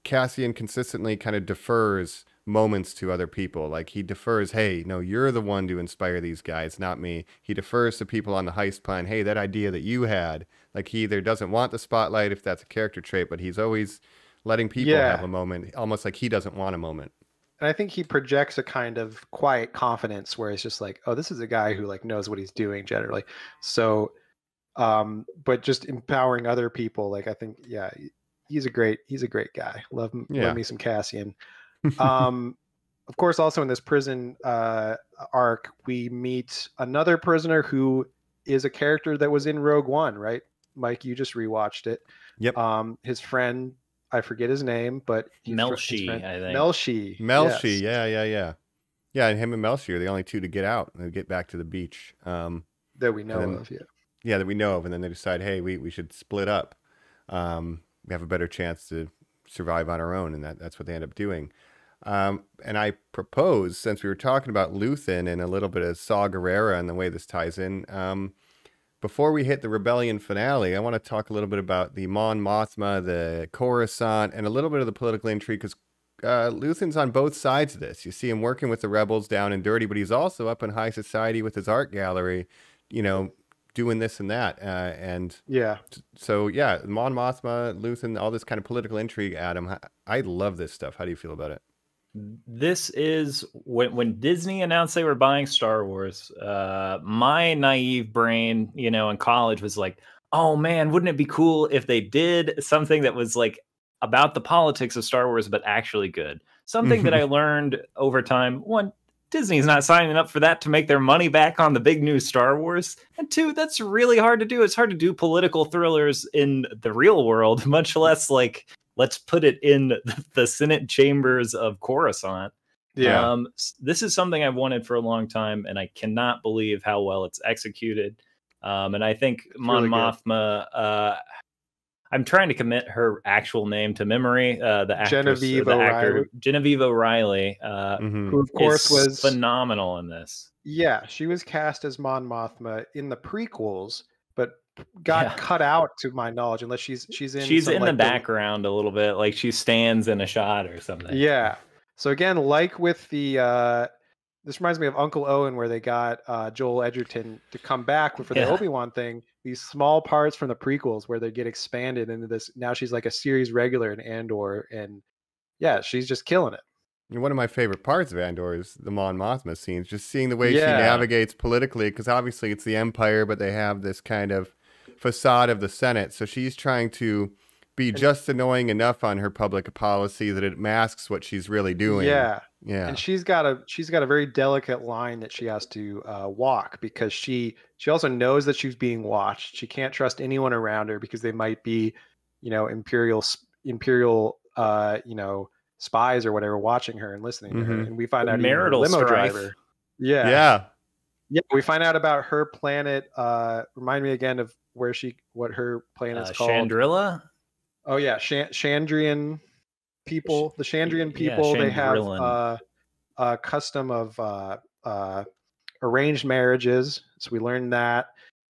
Cassian consistently kind of defers moments to other people. Like, he defers, hey, no, you're the one to inspire these guys, not me. He defers to people on the heist plan, hey, that idea that you had. Like, he either doesn't want the spotlight, if that's a character trait, but he's always letting people have a moment, almost like he doesn't want a moment. And I think he projects a kind of quiet confidence where it's just like, oh, this is a guy who like knows what he's doing generally. So but just empowering other people, like, I think he's a great guy. Love me some Cassian. Of course, also in this prison arc, we meet another prisoner who is a character that was in Rogue One, right? Mike, you just rewatched it. Yep. His friend, I forget his name, but Melshi, I think. Melshi, yes. Yeah, and him and Melshi are the only 2 to get out and get back to the beach. That we know of, Yeah, that we know of, and then they decide, hey, we should split up. We have a better chance to survive on our own, and that's what they end up doing. And I propose, since we were talking about Luthen and a little bit of Saw Gerrera and the way this ties in, before we hit the Rebellion finale, I want to talk a little bit about the Mon Mothma, the Coruscant, and a little bit of the political intrigue, because Luthen's on both sides of this. You see him working with the rebels down and dirty, but he's also up in high society with his art gallery, you know, doing this and that. So Mon Mothma, Luthen, all this kind of political intrigue, Adam. I love this stuff. How do you feel about it? This is when Disney announced they were buying Star Wars, my naive brain, you know, in college was like, oh man, wouldn't it be cool if they did something that was like about the politics of Star Wars, but actually good. Something that I learned over time. One, Disney's not signing up for that to make their money back on the big new Star Wars. And 2, that's really hard to do. It's hard to do political thrillers in the real world, much less like, let's put it in the Senate chambers of Coruscant. This is something I've wanted for a long time, and I cannot believe how well it's executed. And I think Mon Mothma, I'm trying to commit her actual name to memory. The actress, Genevieve O'Reilly, who of course was phenomenal in this. Yeah, she was cast as Mon Mothma in the prequels, but got cut out to my knowledge, unless she's in the background a little bit, like she stands in a shot or something. Yeah. So again, like with the this reminds me of Uncle Owen, where they got Joel Edgerton to come back for the Obi-Wan thing. These small parts from the prequels where they get expanded into this. Now she's like a series regular in Andor, and yeah, she's just killing it. One of my favorite parts of Andor is the Mon Mothma scenes, just seeing the way she navigates politically, because obviously it's the Empire, but they have this kind of facade of the Senate. So she's trying to be just annoying enough on her public policy that it masks what she's really doing. Yeah. And she's got a very delicate line that she has to walk, because she also knows that she's being watched. She can't trust anyone around her because they might be, imperial spies or whatever watching her and listening to her. And we find out marital limo strife. driver. Yeah. We find out about her planet. Remind me again of what her planet's called. Chandrilla. Oh yeah, Chandrian people. The Chandrian people, they have a custom of arranged marriages. So we learned that.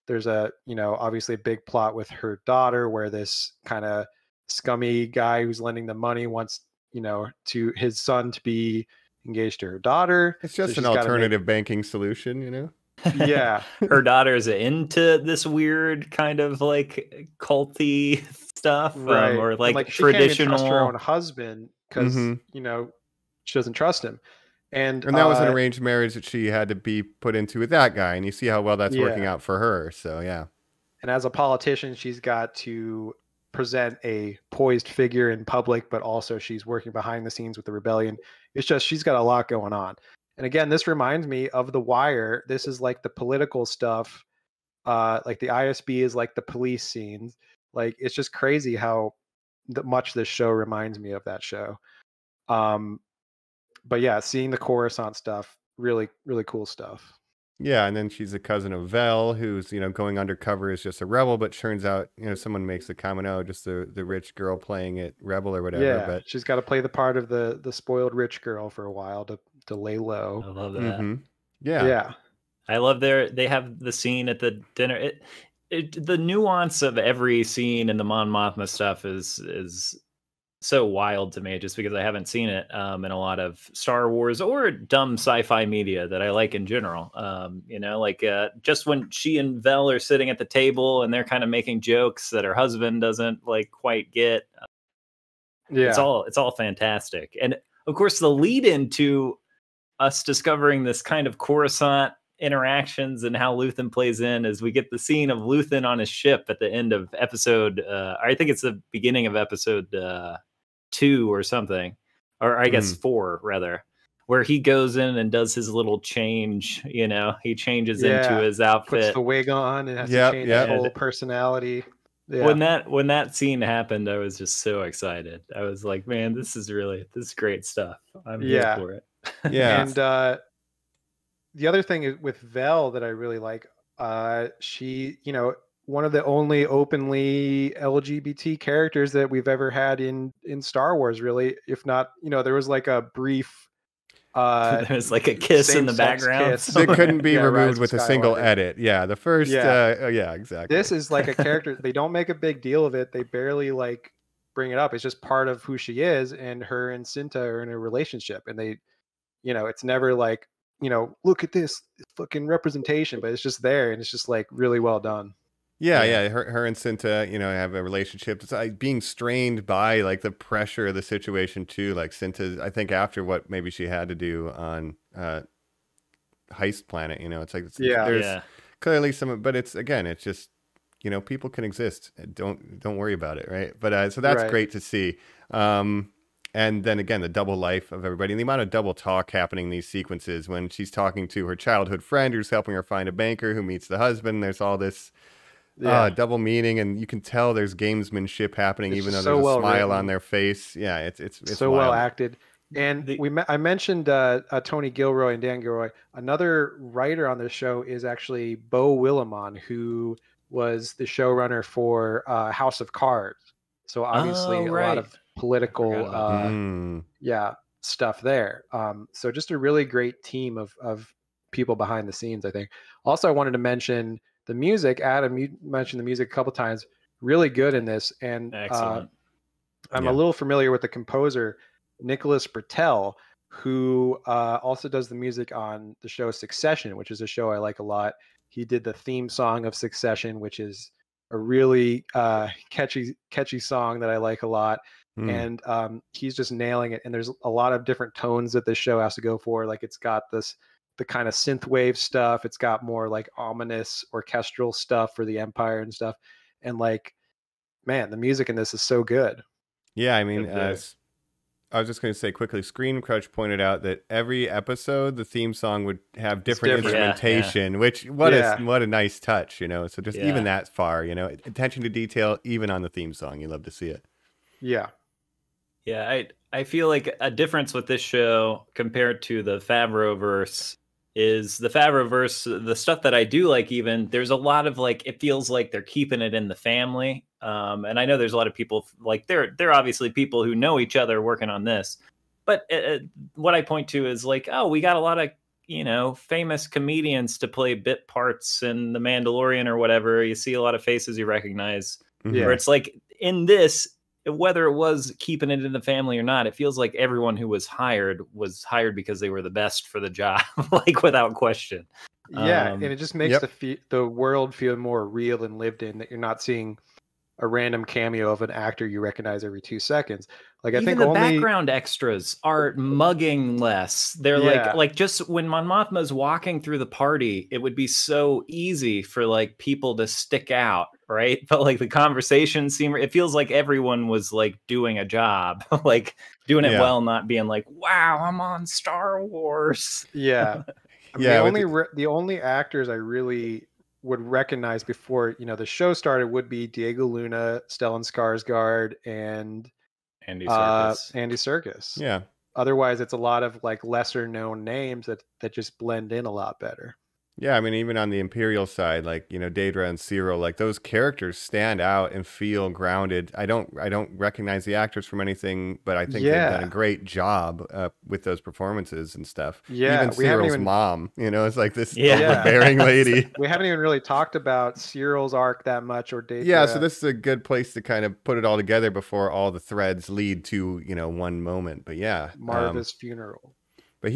There's obviously a big plot with her daughter, where this kind of scummy guy who's lending the money wants to his son to be engaged to her daughter. It's just an alternative banking solution, Yeah. Her daughter's into this weird kind of like culty stuff, right? Or like she traditional. Can't even trust her own husband because she doesn't trust him. And that was an arranged marriage that she had to be put into with that guy, and you see how well that's working out for her. So yeah. And as a politician, she's got to present a poised figure in public, but also she's working behind the scenes with the rebellion. It's just she's got a lot going on. And again, this reminds me of The Wire. This is like the political stuff. Like the ISB is like the police scenes. Like it's just crazy how much this show reminds me of that show. But yeah, seeing the Coruscant stuff, really, really cool stuff. Yeah, and then she's a cousin of Vel, who's, going undercover as just a rebel, but turns out, someone makes the comment, oh, just the rich girl playing it rebel or whatever. Yeah, but she's got to play the part of the spoiled rich girl for a while to lay low. I love that. Yeah. I love they have the scene at the dinner. The nuance of every scene in the Mon Mothma stuff is so wild to me, just because I haven't seen it in a lot of Star Wars or dumb sci-fi media that I like in general. Just when she and Vel are sitting at the table and they're kind of making jokes that her husband doesn't like quite get. It's all fantastic. And of course, the lead into us discovering this kind of Coruscant interactions and how Luthen plays in is we get the scene of Luthen on his ship at the end of episode. I think it's the beginning of episode 2 or something, or I guess 4 rather, where he goes in and does his little change. He changes into his outfit, puts the wig on, and has to change his whole personality. Yeah. When that scene happened, I was just so excited. I was like, man, this is great stuff. I'm here for it. Yeah. And the other thing with Vel that I really like, she, one of the only openly LGBT characters that we've ever had in Star Wars, really. If not, there was like a brief there's like a kiss in the background that couldn't be removed with a single edit. Yeah, the first exactly. This is like a character, they don't make a big deal of it, they barely like bring it up. It's just part of who she is, and her and Cinta are in a relationship, and they, it's never like, look at this fucking representation, but it's just there, and it's just like really well done. Yeah. Her and Cinta, have a relationship. It's like being strained by like the pressure of the situation too. Like Cinta, I think after what maybe she had to do on Heist Planet, it's like there's clearly some, but it's just people can exist. Don't worry about it, right? But so that's great to see. And then again, the double life of everybody, and the amount of double talk happening in these sequences when she's talking to her childhood friend who's helping her find a banker who meets the husband. There's all this double meaning, and you can tell there's gamesmanship happening, even though there's a smile on their face. Yeah, it's so wild. well acted. And I mentioned Tony Gilroy and Dan Gilroy. Another writer on this show is actually Beau Willimon, who was the showrunner for House of Cards. So obviously a lot of political stuff there. So just a really great team of people behind the scenes, I think. Also, I wanted to mention the music. Adam, you mentioned the music a couple times. Really good in this. And excellent. I'm a little familiar with the composer, Nicholas Bertel, who also does the music on the show Succession, which is a show I like a lot. He did the theme song of Succession, which is a really catchy song that I like a lot. And he's just nailing it. And there's a lot of different tones that this show has to go for. Like it's got the kind of synthwave stuff. It's got more like ominous orchestral stuff for the Empire and stuff. And like, man, the music in this is so good. Yeah, I mean, I was just going to say quickly, Screen Crush pointed out that every episode, the theme song would have different instrumentation, which what a nice touch, you know. So just even that far, you know, attention to detail, even on the theme song, you love to see it. Yeah. Yeah, I feel like a difference with this show compared to the Favreauverse is the Favreauverse, the stuff that I do like, even there's a lot of like, it feels like they're keeping it in the family. And I know there's a lot of people like they're obviously people who know each other working on this, but what I point to is like, oh, we got a lot of, you know, famous comedians to play bit parts in The Mandalorian or whatever. You see a lot of faces you recognize. Where it's like in this, whether it was keeping it in the family or not, it feels like everyone who was hired because they were the best for the job, like without question. Yeah, and it just makes the world feel more real and lived in, that you're not seeing a random cameo of an actor you recognize every 2 seconds. Like I think the background extras are mugging less. They're like just when Mon Mothma's walking through the party, it would be so easy for like people to stick out, right? But like the conversation it feels like everyone was like doing a job, like doing it well, not being like, wow, I'm on Star Wars. Yeah. I mean, the only actors I really would recognize before, you know, the show started would be Diego Luna, Stellan Skarsgård, and Andy Serkis. Andy Serkis. Yeah. Otherwise, it's a lot of like lesser known names that just blend in a lot better. Yeah, I mean, even on the Imperial side, like, you know, Daedra and Cyril, like those characters stand out and feel grounded. I don't recognize the actors from anything, but I think they've done a great job with those performances and stuff. Yeah, even Cyril's mom, you know, it's like this overbearing lady. We haven't even really talked about Cyril's arc that much, or Daedra. Yeah, so this is a good place to kind of put it all together before all the threads lead to, you know, one moment. But yeah, Marva's funeral. But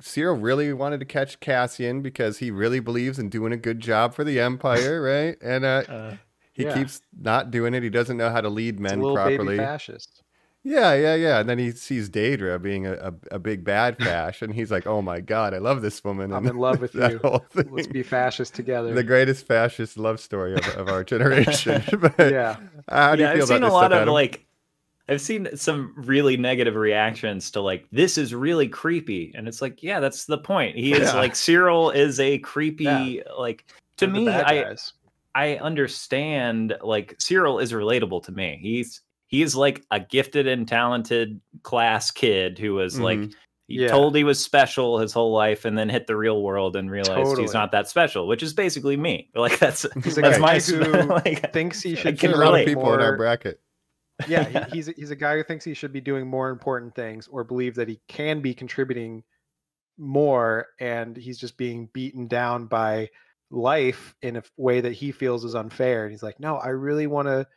Cyril really wanted to catch Cassian because he really believes in doing a good job for the Empire, right? And he keeps not doing it. He doesn't know how to lead men properly. Baby fascist. Yeah. And then he sees Daedra being a big bad fash, and he's like, "Oh my God, I love this woman. I'm in love with you. Let's be fascist together." The greatest fascist love story of our generation. But, how do you feel I've seen about a lot this of stuff, like. I've seen some really negative reactions to like, this is really creepy. And it's like, yeah, that's the point. He is like, Cyril is a creepy, like, to me, I understand, like, Cyril is relatable to me. He's like a gifted and talented class kid who was like, told he was special his whole life and then hit the real world and realized he's not that special, which is basically me. Like, that's my who like, thinks he should get a lot of people in our bracket. Yeah, he's a guy who thinks he should be doing more important things, or believes that he can be contributing more, and he's just being beaten down by life in a way that he feels is unfair. And he's like, no, I really want to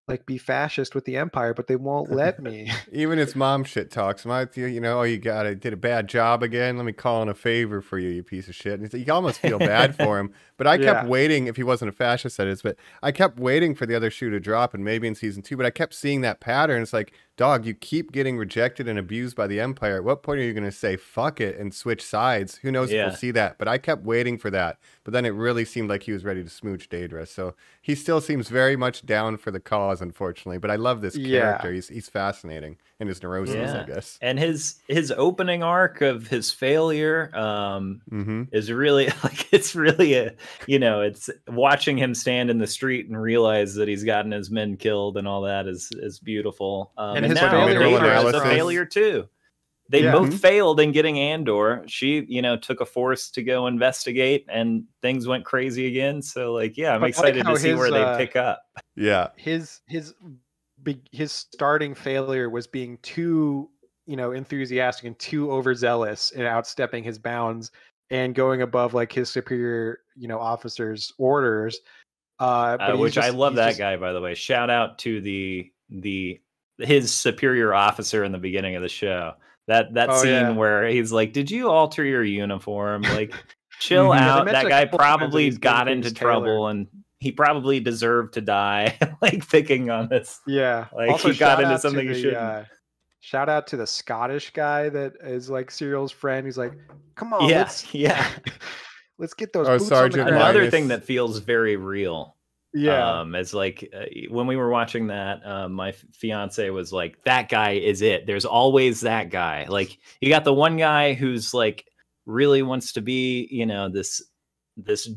like be fascist with the Empire, but they won't let me. Even his mom shit talks. You know, oh, did a bad job again. Let me call in a favor for you, you piece of shit. And you almost feel bad for him. But I kept waiting, if he wasn't a fascist, that is, but I kept waiting for the other shoe to drop, and maybe in season 2, but I kept seeing that pattern. It's like, dog, you keep getting rejected and abused by the Empire. At what point are you going to say, fuck it, and switch sides? Who knows if we'll see that? But I kept waiting for that. But then it really seemed like he was ready to smooch Daedra. So he still seems very much down for the cause, unfortunately. But I love this character. He's fascinating. And his neuroses, I guess. And his opening arc of his failure is really, like, it's really it's watching him stand in the street and realize that he's gotten his men killed and all that is beautiful. And his now Daedra is a failure too. They both failed in getting Andor. She, took a force to go investigate, and things went crazy again. So, like, I'm excited to see where they pick up. Yeah, his starting failure was being too, enthusiastic and too overzealous and outstepping his bounds and going above like his superior, officers' orders. Which I love that guy, by the way. Shout out to his superior officer in the beginning of the show. That scene where he's like, "Did you alter your uniform? Like, chill out." That guy probably got into trouble, and he probably deserved to die. Like picking on this. Yeah. Like Also, he got into something he shouldn't. Shout out to the Scottish guy that is like Serial's friend. He's like, "Come on, let's get those boots on the ground." Another thing that feels very real. Yeah. It's like when we were watching that, my fiance was like, "That guy is it. There's always that guy." Like you got the one guy who's like really wants to be, you know, this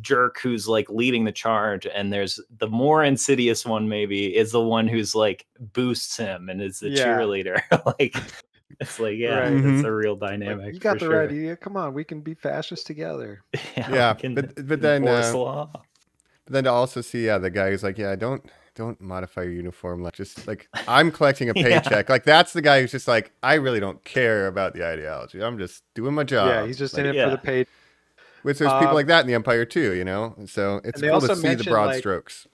jerk who's like leading the charge, and there's the more insidious one maybe is the one who's like boosts him and is the cheerleader. Like it's like it's a real dynamic. Like, you got the right idea. Come on, we can be fascists together. But then to also see the guy who's like, don't modify your uniform, like just like I'm collecting a paycheck. Like that's the guy who's just like, I really don't care about the ideology, I'm just doing my job. Yeah, he's just in it for the pay. Which there's people like that in the Empire too, you know. So it's cool to see the broad strokes.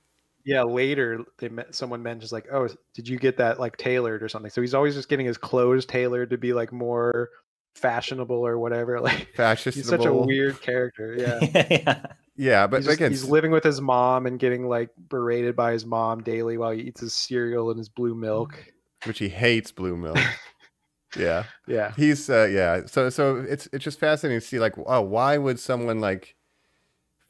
Yeah, later someone mentions like, "Oh, did you get that like tailored or something?" So he's always just getting his clothes tailored to be like more fashionable or whatever. Like fashionable. He's such a weird character. Yeah. Yeah, but he's living with his mom and getting like berated by his mom daily while he eats his cereal and his blue milk, which he hates blue milk. Yeah. He's So it's just fascinating to see like, oh, why would someone like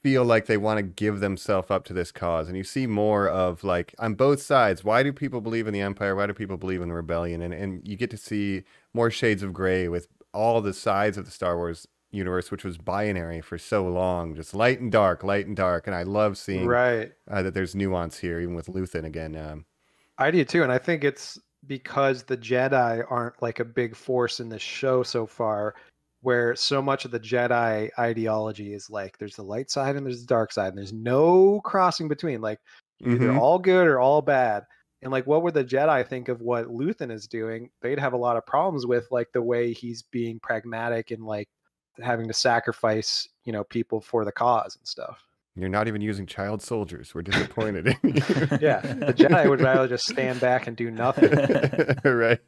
feel like they want to give themselves up to this cause? And you see more of like on both sides. Why do people believe in the Empire? Why do people believe in the rebellion? And you get to see more shades of gray with all the sides of the Star Wars universe, which was binary for so long, just light and dark. And I love seeing that there's nuance here, even with Luthen again. I do too, and I think it's because the Jedi aren't like a big force in the show so far, where so much of the Jedi ideology is like there's the light side and there's the dark side, and there's no crossing between. Like either all good or all bad. And like, what would the Jedi think of what Luthen is doing? They'd have a lot of problems with like the way he's being pragmatic and like having to sacrifice, you know, people for the cause and stuff. You're not even using child soldiers. We're disappointed in you. Yeah, the Jedi would rather just stand back and do nothing. Right.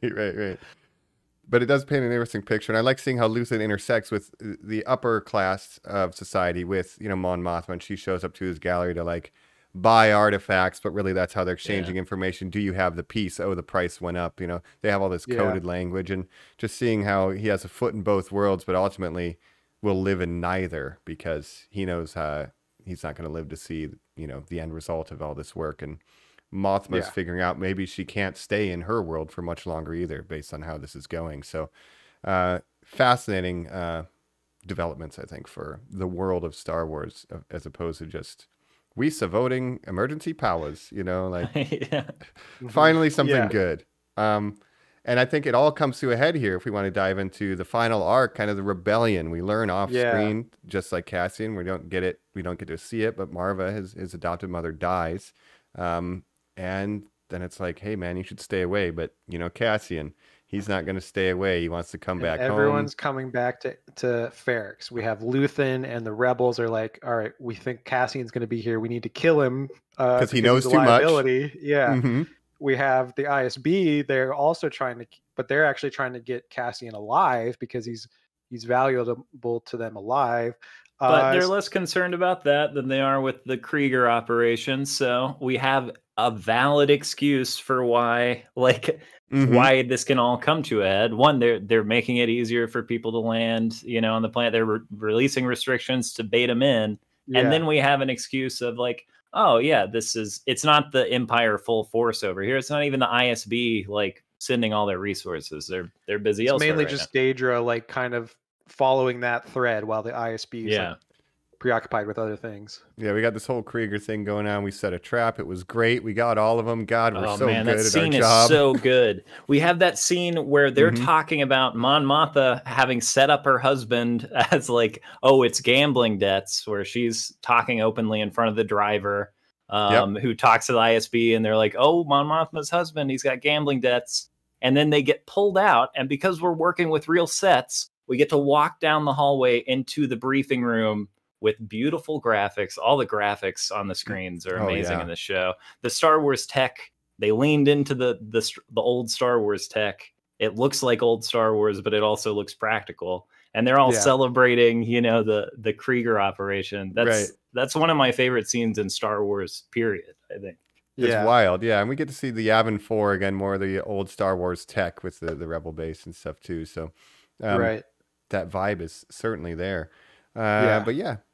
But it does paint an interesting picture, and I like seeing how Luthen intersects with the upper class of society with, you know, Mon Mothma, and she shows up to his gallery to like buy artifacts, but really that's how they're exchanging information. Do you have the piece? Oh, the price went up. You know, they have all this coded language, and just seeing how he has a foot in both worlds, but ultimately will live in neither because he knows he's not going to live to see, you know, the end result of all this work. And Mothma's figuring out maybe she can't stay in her world for much longer either, based on how this is going. So fascinating developments, I think, for the world of Star Wars, as opposed to just we voting emergency powers, you know, like finally something good. And I think it all comes to a head here if we want to dive into the final arc, kind of the rebellion. We learn off screen, just like Cassian. We don't get to see it, but Marva, his adopted mother, dies. And then it's like, hey man, you should stay away. But you know, Cassian, he's not going to stay away. He wants to come back home. Everyone's coming back to Ferrix. We have Luthen and the rebels are like, all right, we think Cassian's going to be here. We need to kill him because he knows too much. Yeah. We have the ISB. They're also but they're actually trying to get Cassian alive because he's valuable to them alive. But they're less concerned about that than they are with the Krieger operation. So we have a valid excuse for why, why this can all come to a head. One, they're making it easier for people to land, you know, on the planet. They're releasing restrictions to bait them in. Yeah. And then we have an excuse of like, oh yeah, it's not the Empire full force over here. It's not even the ISB like sending all their resources. They're busy elsewhere. It's mainly just Daedra like kind of following that thread while the ISB is like preoccupied with other things. Yeah, we got this whole Krieger thing going on. We set a trap. It was great. We got all of them. God, we're so good at our job. That scene is so good. We have that scene where they're talking about Mon Mothma having set up her husband as like, oh, it's gambling debts, where she's talking openly in front of the driver who talks to the ISB, and they're like, oh, Mon Mothma's husband, he's got gambling debts. And then they get pulled out, and because we're working with real sets, we get to walk down the hallway into the briefing room with beautiful graphics. All the graphics on the screens are amazing in the show. The Star Wars tech, they leaned into the old Star Wars tech. it looks like old Star Wars, but it also looks practical. And they're all celebrating, you know, the Krieger operation. That's one of my favorite scenes in Star Wars, period, I think. It's wild, yeah. And we get to see the Yavin 4 again, more of the old Star Wars tech with the Rebel base and stuff too. So that vibe is certainly there. But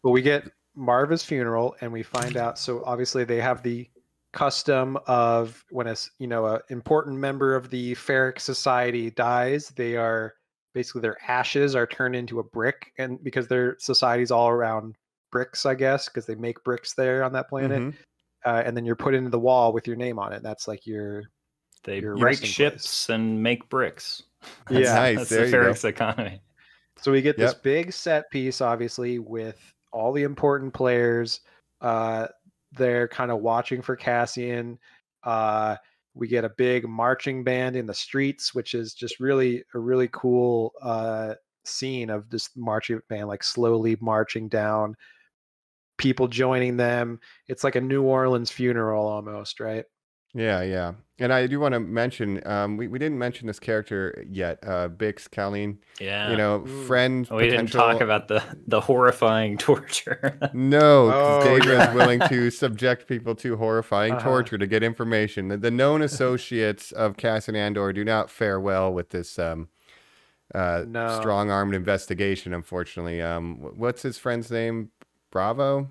we get Marva's funeral and we find out, so obviously they have the custom of when a important member of the Ferric society dies, they are basically, their ashes are turned into a brick, and because their society's all around bricks, I guess, because they make bricks there on that planet, and then you're put into the wall with your name on it. That's like your break ships and make bricks. That's, nice. That's there the Ferric's economy. So we get this big set piece, obviously, with all the important players. They're kind of watching for Cassian. We get a big marching band in the streets, which is just really a really cool scene of this marching band like slowly marching down, people joining them. It's like a New Orleans funeral almost, right? Yeah. And I do want to mention, we didn't mention this character yet, Bix, Colin. Yeah. You know, friend. We didn't talk about the horrifying torture. No, Daedra is willing to subject people to horrifying torture to get information. The known associates of Cassian Andor do not fare well with this strong-armed investigation, unfortunately. What's his friend's name? Bravo?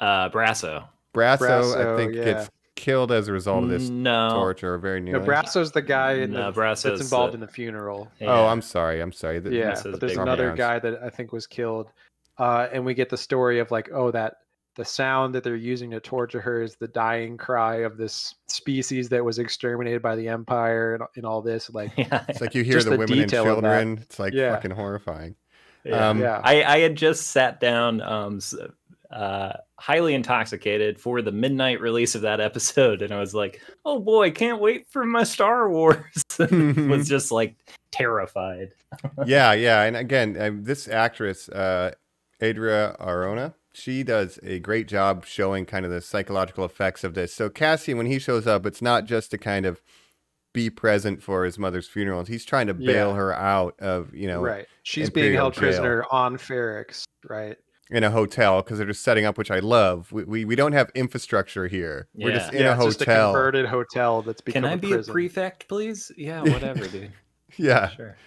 Brasso. Brasso, I think, gets killed as a result of this torture, very nearly. No, Brasso's the guy that's involved in the funeral. Yeah. Oh, I'm sorry. But there's another guy that I think was killed. And we get the story of like, that the sound that they're using to torture her is the dying cry of this species that was exterminated by the Empire and all this. Like, it's like you hear the women and children. It's like fucking horrifying. I had just sat down highly intoxicated for the midnight release of that episode, and I was like, oh boy, can't wait for my Star Wars. Was just like terrified. And again, this actress Adria Arjona, she does a great job showing kind of the psychological effects of this. So Cassian, when he shows up, it's not just to kind of be present for his mother's funeral. He's trying to bail her out of, she's being held prisoner on Ferrix, right? In a hotel, because they're just setting up, which I love. We don't have infinfrastructure here. We're just in a hotel. Just a converted hotel that's become Can I be prison. a prefect, please? Yeah, whatever, dude.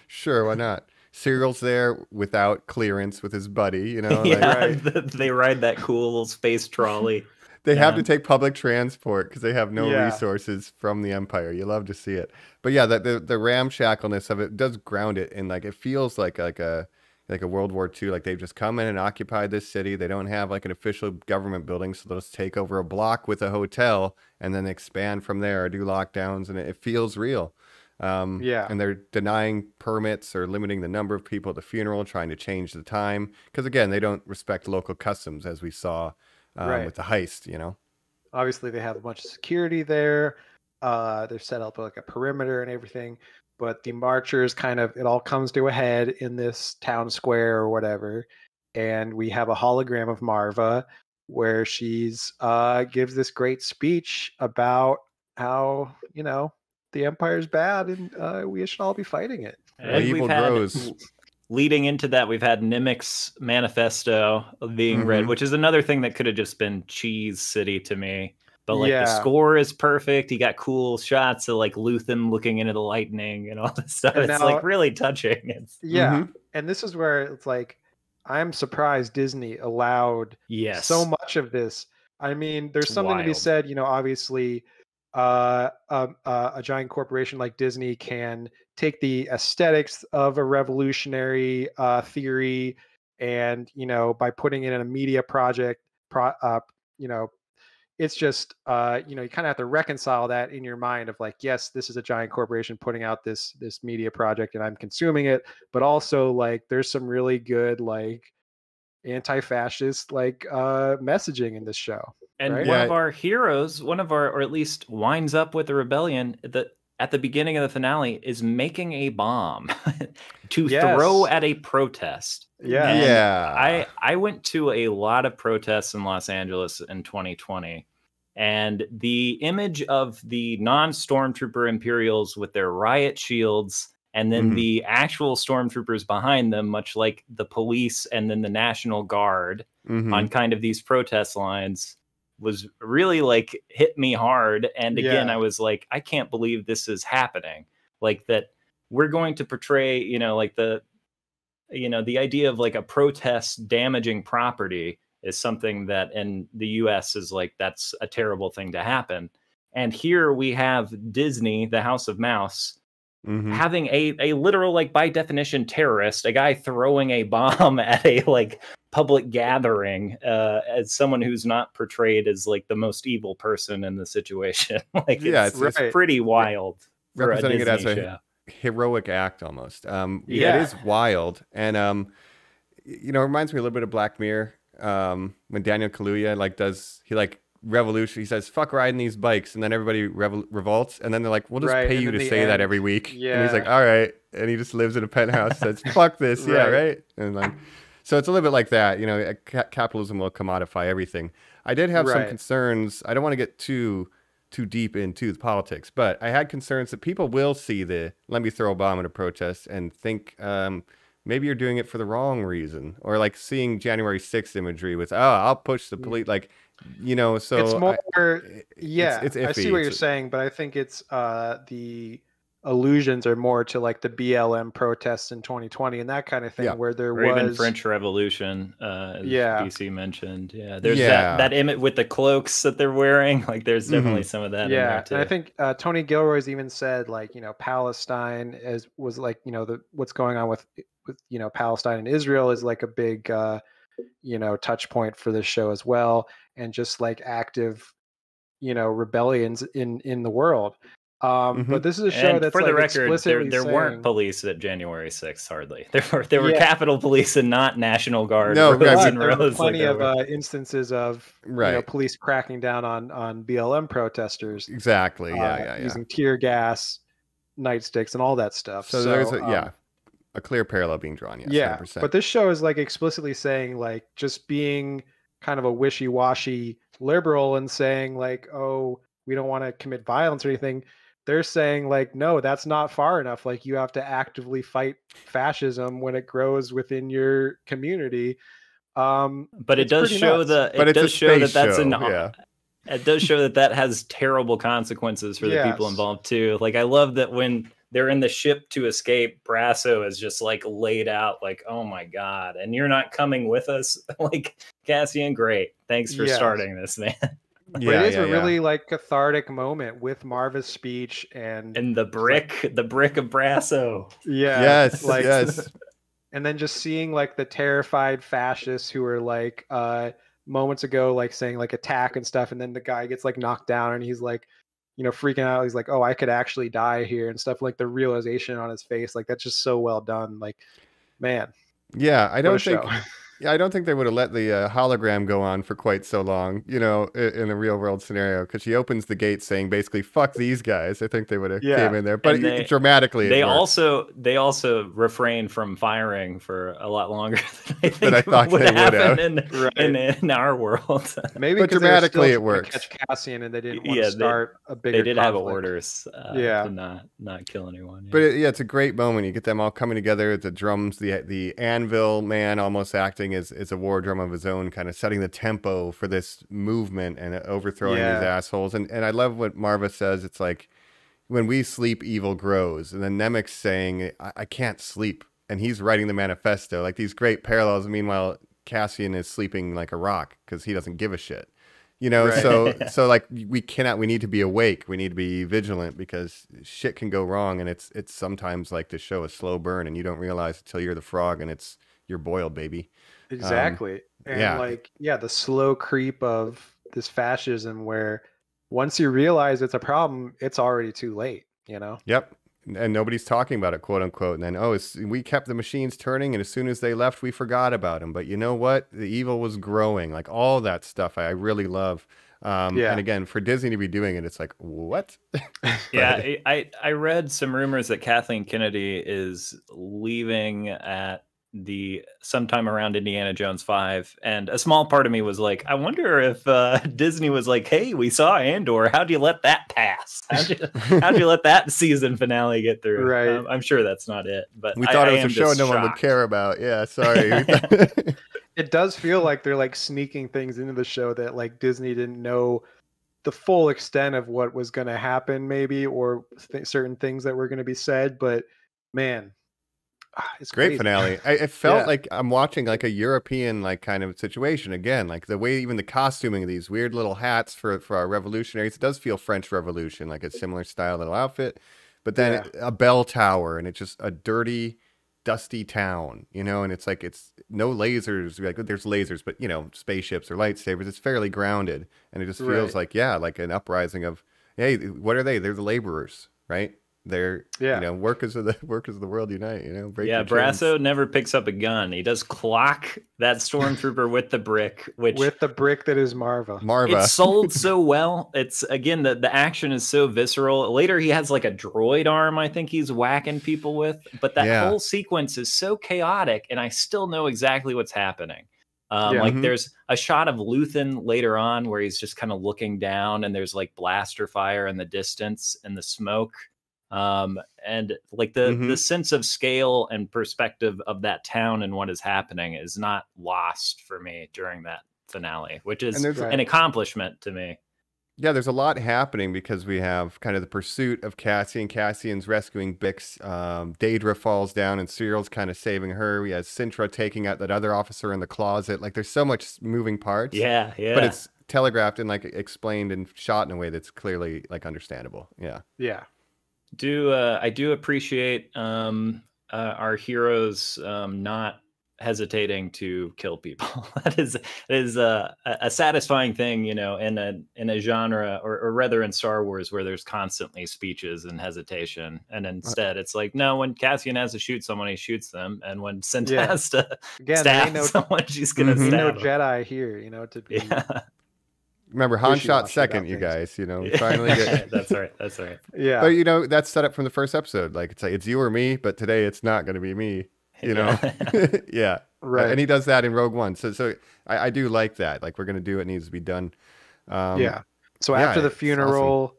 Sure, why not? Cyril's there without clearance with his buddy, They ride that cool little space trolley. They have to take public transport because they have no resources from the Empire. You love to see it. But yeah, the ramshackleness of it does ground it in, like, it feels like a World War II, like they've just come in and occupied this city. They don't have like an official government building, so they'll just take over a block with a hotel and then expand from there or do lockdowns, and it feels real. And they're denying permits or limiting the number of people at the funeral, trying to change the time. Because again, they don't respect local customs, as we saw with the heist, Obviously, they have a bunch of security there. They're set up like a perimeter and everything. But the marchers it all comes to a head in this town square or whatever. And we have a hologram of Marva where she's gives this great speech about how, the Empire's bad and we should all be fighting it. And evil grows. Leading into that, we've had Nimic's manifesto being read, which is another thing that could have just been Cheese City to me. But the score is perfect. You got cool shots of like Luthen looking into the lightning and all this stuff. It's like really touching. And this is where it's like, I'm surprised Disney allowed so much of this. I mean, there's something to be said, obviously a giant corporation like Disney can take the aesthetics of a revolutionary theory and, by putting it in a media project, it's just, you kind of have to reconcile that in your mind of like, yes, this is a giant corporation putting out this media project and I'm consuming it. But also like, there's some really good, like anti-fascist, like messaging in this show. And one of our heroes, or at least winds up with the rebellion that at the beginning of the finale is making a bomb to throw at a protest. I went to a lot of protests in Los Angeles in 2020, and the image of the non-stormtrooper Imperials with their riot shields And then the actual stormtroopers behind them, much like the police and then the National Guard on kind of these protest lines, was really like hit me hard. And again, I was like, I can't believe this is happening. Like that we're going to portray, like the idea of like a protest damaging property is something that in the US is like, that's a terrible thing to happen. And here we have Disney, the House of Mouse, having a literal, like by definition, terrorist, a guy throwing a bomb at a like public gathering as someone who's not portrayed as like the most evil person in the situation. Like, it's pretty wild. Representing it as a heroic act almost. It is wild. And, it reminds me a little bit of Black Mirror. When Daniel Kaluuya revolution, he says fuck riding these bikes, and then everybody revolts, and then they're like, we'll just pay you to say that every week. And he's like, all right, and he just lives in a penthouse, says fuck this. And like, so it's a little bit like that. Capitalism will commodify everything. I did have some concerns. I don't want to get too deep into the politics, but I had concerns that people will see the let me throw a bomb at a protest and think maybe you're doing it for the wrong reason, or like seeing January 6th imagery with I'll push the police, like so it's more it's iffy. I see what you're saying, but I think it's the allusions are more to like the BLM protests in 2020 and that kind of thing, where there was even French Revolution, as BC mentioned. There's that image with the cloaks that they're wearing, like there's definitely some of that in there too. And I think Tony Gilroy's even said like Palestine was like what's going on with Palestine and Israel is like a big touch point for this show as well, and just like active rebellions in the world. But this is a show that's, for the like, record, explicitly there saying... weren't police at January 6th, hardly. There were Capitol Police and not National Guard. No, there were plenty of instances of police cracking down on BLM protesters. Exactly. Using tear gas, nightsticks, and all that stuff. So there's a clear parallel being drawn. Yes, 100%. But this show is like explicitly saying like just being kind of a wishy-washy liberal and saying like, oh, we don't want to commit violence or anything. They're saying like, no, that's not far enough. Like you have to actively fight fascism when it grows within your community. But it does show that it does show that has terrible consequences for the people involved too. Like I love that when they're in the ship to escape, Brasso is just like laid out like, oh my God, and you're not coming with us. Like Cassian, great. Thanks for starting this, man. But it is a really like cathartic moment with Marva's speech and the brick of Brasso. Yes. And then just seeing like the terrified fascists who were like moments ago like saying like attack and stuff, and then the guy gets like knocked down and he's like freaking out. He's like, oh, I could actually die here and stuff, like the realization on his face, like that's just so well done. Like, man. I don't think they would have let the hologram go on for quite so long, in a real world scenario, because she opens the gate saying basically "fuck these guys." I think they would have came in there, but dramatically, they also refrained from firing for a lot longer than I thought would happen in our world. Maybe, but dramatically it works. Catch Cassian, and they didn't want to start a bigger. They did conflict. have orders to not kill anyone. But it's a great moment. You get them all coming together. The drums, the anvil man almost acting as a war drum of his own, kind of setting the tempo for this movement and overthrowing these assholes. And I love what Marva says. It's like, when we sleep, evil grows. And then Nemec's saying, I can't sleep. And he's writing the manifesto. Like these great parallels. Meanwhile, Cassian is sleeping like a rock because he doesn't give a shit. So like we need to be awake. We need to be vigilant because shit can go wrong. And it's sometimes like to show a slow burn and you don't realize until you're the frog and you're boiled, baby. Exactly. And the slow creep of this fascism where once you realize it's a problem, it's already too late, Yep. And nobody's talking about it, quote unquote. And then, we kept the machines turning, and as soon as they left, we forgot about them. But you know what? The evil was growing. Like all that stuff I really love. And again, for Disney to be doing it, it's like, what? I read some rumors that Kathleen Kennedy is leaving at sometime around Indiana Jones 5, and a small part of me was like, I wonder if Disney was like, hey, we saw Andor, how'd you let that pass? How'd you let that season finale get through? Right. I'm sure that's not it, but we thought it was a a show no one would care about. Yeah, sorry. It does feel like they're like sneaking things into the show that like Disney didn't know the full extent of what was going to happen, maybe, or certain things that were going to be said. But man, it's great crazy. finale. It felt like I'm watching like a European like kind of situation again, like the way even the costuming of these weird little hats for our revolutionaries. It does feel French Revolution, like a similar style little outfit, but then a bell tower, and it's just a dirty, dusty town, you know, and it's like it's no lasers, like there's lasers, but you know, spaceships or lightsabers. It's fairly grounded, and it just feels like like an uprising of, hey, what are they? They're the laborers, right? They're you know, workers of the world unite, you know. Brasso never picks up a gun. He does clock that stormtrooper with the brick, with the brick that is Marva. It's sold so well. It's again the action is so visceral. Later he has like a droid arm, I think he's whacking people with, but that whole sequence is so chaotic, and I still know exactly what's happening. Like there's a shot of Luthen later on where he's just kind of looking down, and there's like blaster fire in the distance and the smoke. And like the sense of scale and perspective of that town and what is happening is not lost for me during that finale, which is an accomplishment to me. Yeah, there's a lot happening because we have kind of the pursuit of Cassian. Cassian's rescuing Bix. Daedra falls down and Cyril's kind of saving her. We have Sintra taking out that other officer in the closet. Like there's so much moving parts. Yeah. But it's telegraphed and like explained and shot in a way that's clearly like understandable. Yeah. I do appreciate our heroes not hesitating to kill people. That is a satisfying thing, you know, in a genre or rather in Star Wars where there's constantly speeches and hesitation, and instead it's like, no, when Cassian has to shoot someone, he shoots them, and when Cinta has to stab someone, she's gonna stab no them. Jedi here, you know, to be. Remember, Han shot second, you guys, you know, finally get... That's right. Yeah. But, you know, that's set up from the first episode. Like, it's you or me, but today it's not going to be me, you know? Yeah. Right. And he does that in Rogue One. So I do like that. Like, we're going to do what needs to be done. So after the funeral,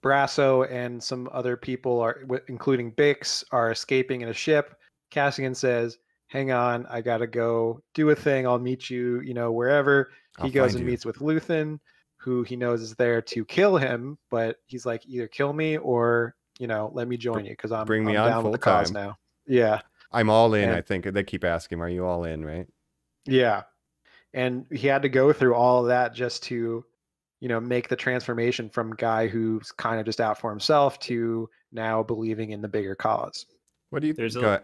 Brasso and some other people, including Bix, are escaping in a ship. Cassian says, hang on, I got to go do a thing. I'll meet you, you know, wherever. He goes and meets with Luthen, who he knows is there to kill him, but he's like, either kill me or, you know, let me join you because I'm down with the cause now. Yeah. I'm all in, I think. They keep asking, are you all in, right? Yeah. And he had to go through all of that just to, you know, make the transformation from guy who's kind of just out for himself to now believing in the bigger cause. What do you think?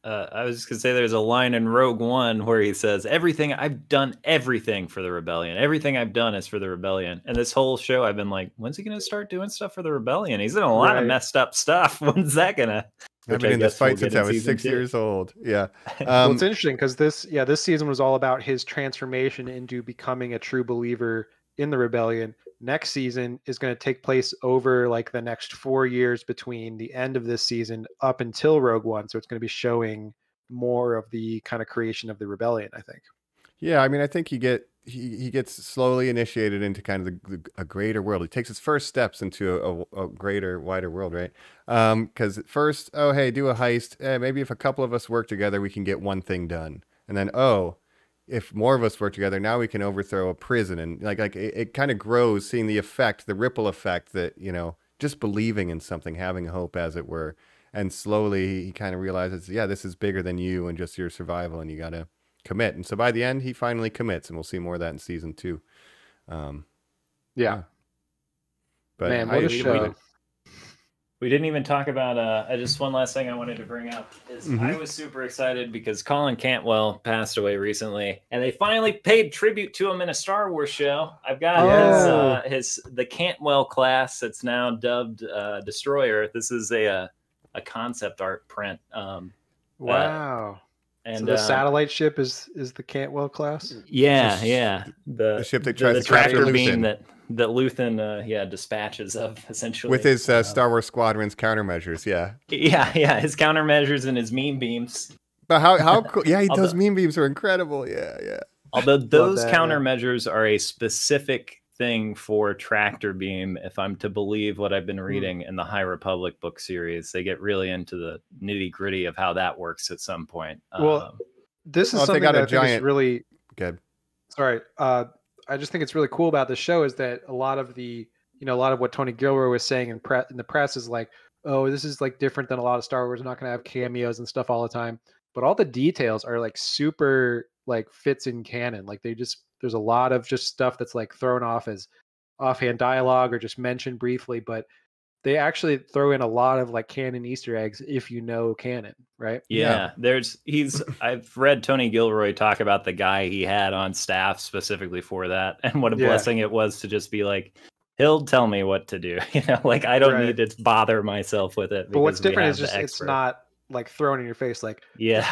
I was just gonna say there's a line in Rogue One where he says, I've done everything for the rebellion. Everything I've done is for the rebellion. And this whole show I've been like, when's he gonna start doing stuff for the rebellion? He's in a lot of messed up stuff. When's that gonna? I've been in this fight since I was 6 years old. Yeah. Well, it's interesting because this season was all about his transformation into becoming a true believer in the rebellion. Next season is going to take place over like the next 4 years between the end of this season up until Rogue One. So it's going to be showing more of the kind of creation of the rebellion, I think. Yeah, I mean, I think he gets slowly initiated into kind of a greater world. He takes his first steps into a greater, wider world, right? Because at first, oh, hey, do a heist. Maybe if a couple of us work together, we can get one thing done. And then, if more of us work together, now we can overthrow a prison. And like it kind of grows, seeing the effect, the ripple effect that, you know, just believing in something, having hope, as it were. And slowly he kind of realizes, this is bigger than you and just your survival, and you got to commit. And so by the end, he finally commits, and we'll see more of that in season 2. Yeah. But man, what a show. We didn't even talk about just one last thing I wanted to bring up is I was super excited because Colin Cantwell passed away recently, and they finally paid tribute to him in a Star Wars show. I've got the Cantwell class that's now dubbed Destroyer. This is a concept art print. Wow. And so the satellite ship is the Cantwell class? Yeah. The ship that tries the to capture tractor Luthen. beam that Luthen dispatches of, essentially. With his Star Wars Squadron's countermeasures, Yeah, his countermeasures and his beams. But how cool? Yeah, those meme beams are incredible. Yeah. Although those countermeasures are a specific thing for tractor beam, if I'm to believe what I've been reading in the High Republic book series, they get really into the nitty gritty of how that works at some point. Well, this is something that I think is really good. Sorry, I just think it's really cool about the show is that a lot of what Tony Gilroy was saying in the press is like, oh, this is like different than a lot of Star Wars. We're not going to have cameos and stuff all the time, but all the details are like super like fits in canon. Like there's a lot of just stuff that's like thrown off as offhand dialogue or just mentioned briefly, but they actually throw in a lot of like canon Easter eggs if you know canon, right? Yeah. I've read Tony Gilroy talk about the guy he had on staff specifically for that, and what a blessing it was to just be like, he'll tell me what to do. Like I don't need to bother myself with it. But what's different is just it's not like thrown in your face like,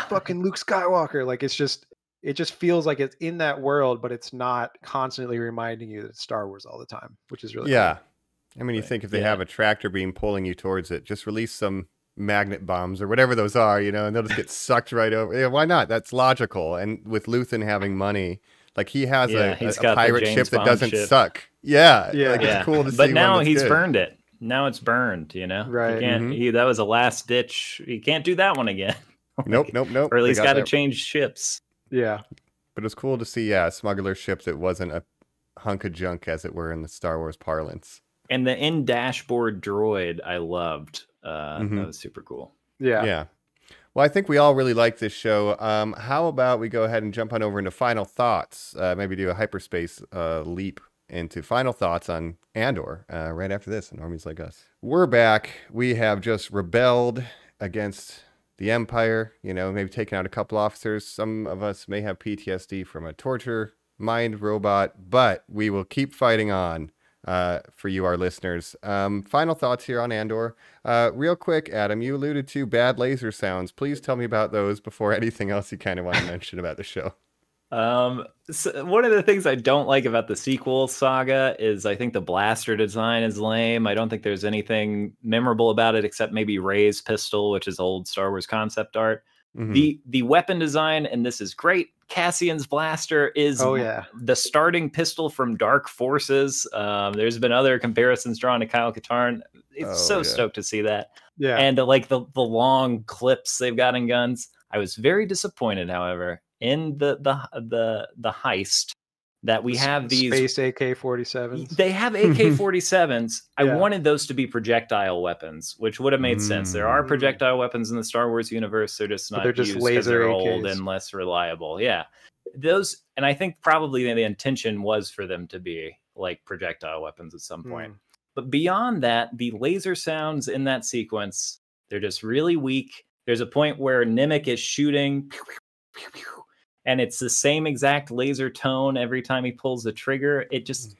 fucking Luke Skywalker. Like it just feels like it's in that world, but it's not constantly reminding you that it's Star Wars all the time, which is really cool. I mean, you think if they have a tractor beam pulling you towards it, just release some magnet bombs or whatever those are, and they'll just get sucked right over. Yeah, why not? That's logical. And with Luthen having money, like he has a pirate ship that doesn't suck. It's cool to see. But now he's burned it. Now it's burned, Right. He can't, that was a last ditch. He can't do that one again. Nope. Or at least got to change ships. Yeah. But it's cool to see, a smuggler ship that wasn't a hunk of junk, as it were, in the Star Wars parlance. And the in-dashboard droid, I loved. That was super cool. Yeah. Well, I think we all really like this show. How about we go ahead and jump on over into final thoughts? Maybe do a hyperspace leap into final thoughts on Andor right after this on Normies Like Us. We're back. We have just rebelled against the Empire, maybe taken out a couple officers. Some of us may have PTSD from a torture mind robot, but we will keep fighting on. For you, our listeners. Final thoughts here on Andor. Real quick, Adam, you alluded to bad laser sounds. Please tell me about those before anything else you kind of want to mention about the show. So one of the things I don't like about the sequel saga is I think the blaster design is lame. I don't think there's anything memorable about it except maybe Rey's pistol, which is old Star Wars concept art. The weapon design, and this is great, Cassian's blaster is the starting pistol from Dark Forces. There's been other comparisons drawn to Kyle Katarn. It's stoked to see that. Yeah. And like the long clips they've got in guns. I was very disappointed, however, in the heist that we have these space AK-47s. They have AK-47s. I wanted those to be projectile weapons, which would have made sense. There are projectile weapons in the Star Wars universe. They're just not used because they're old and less reliable. Yeah. Those, and I think probably the intention was for them to be like projectile weapons at some point. But beyond that, the laser sounds in that sequence, they're just really weak. There's a point where Nimic is shooting and it's the same exact laser tone every time he pulls the trigger. It just,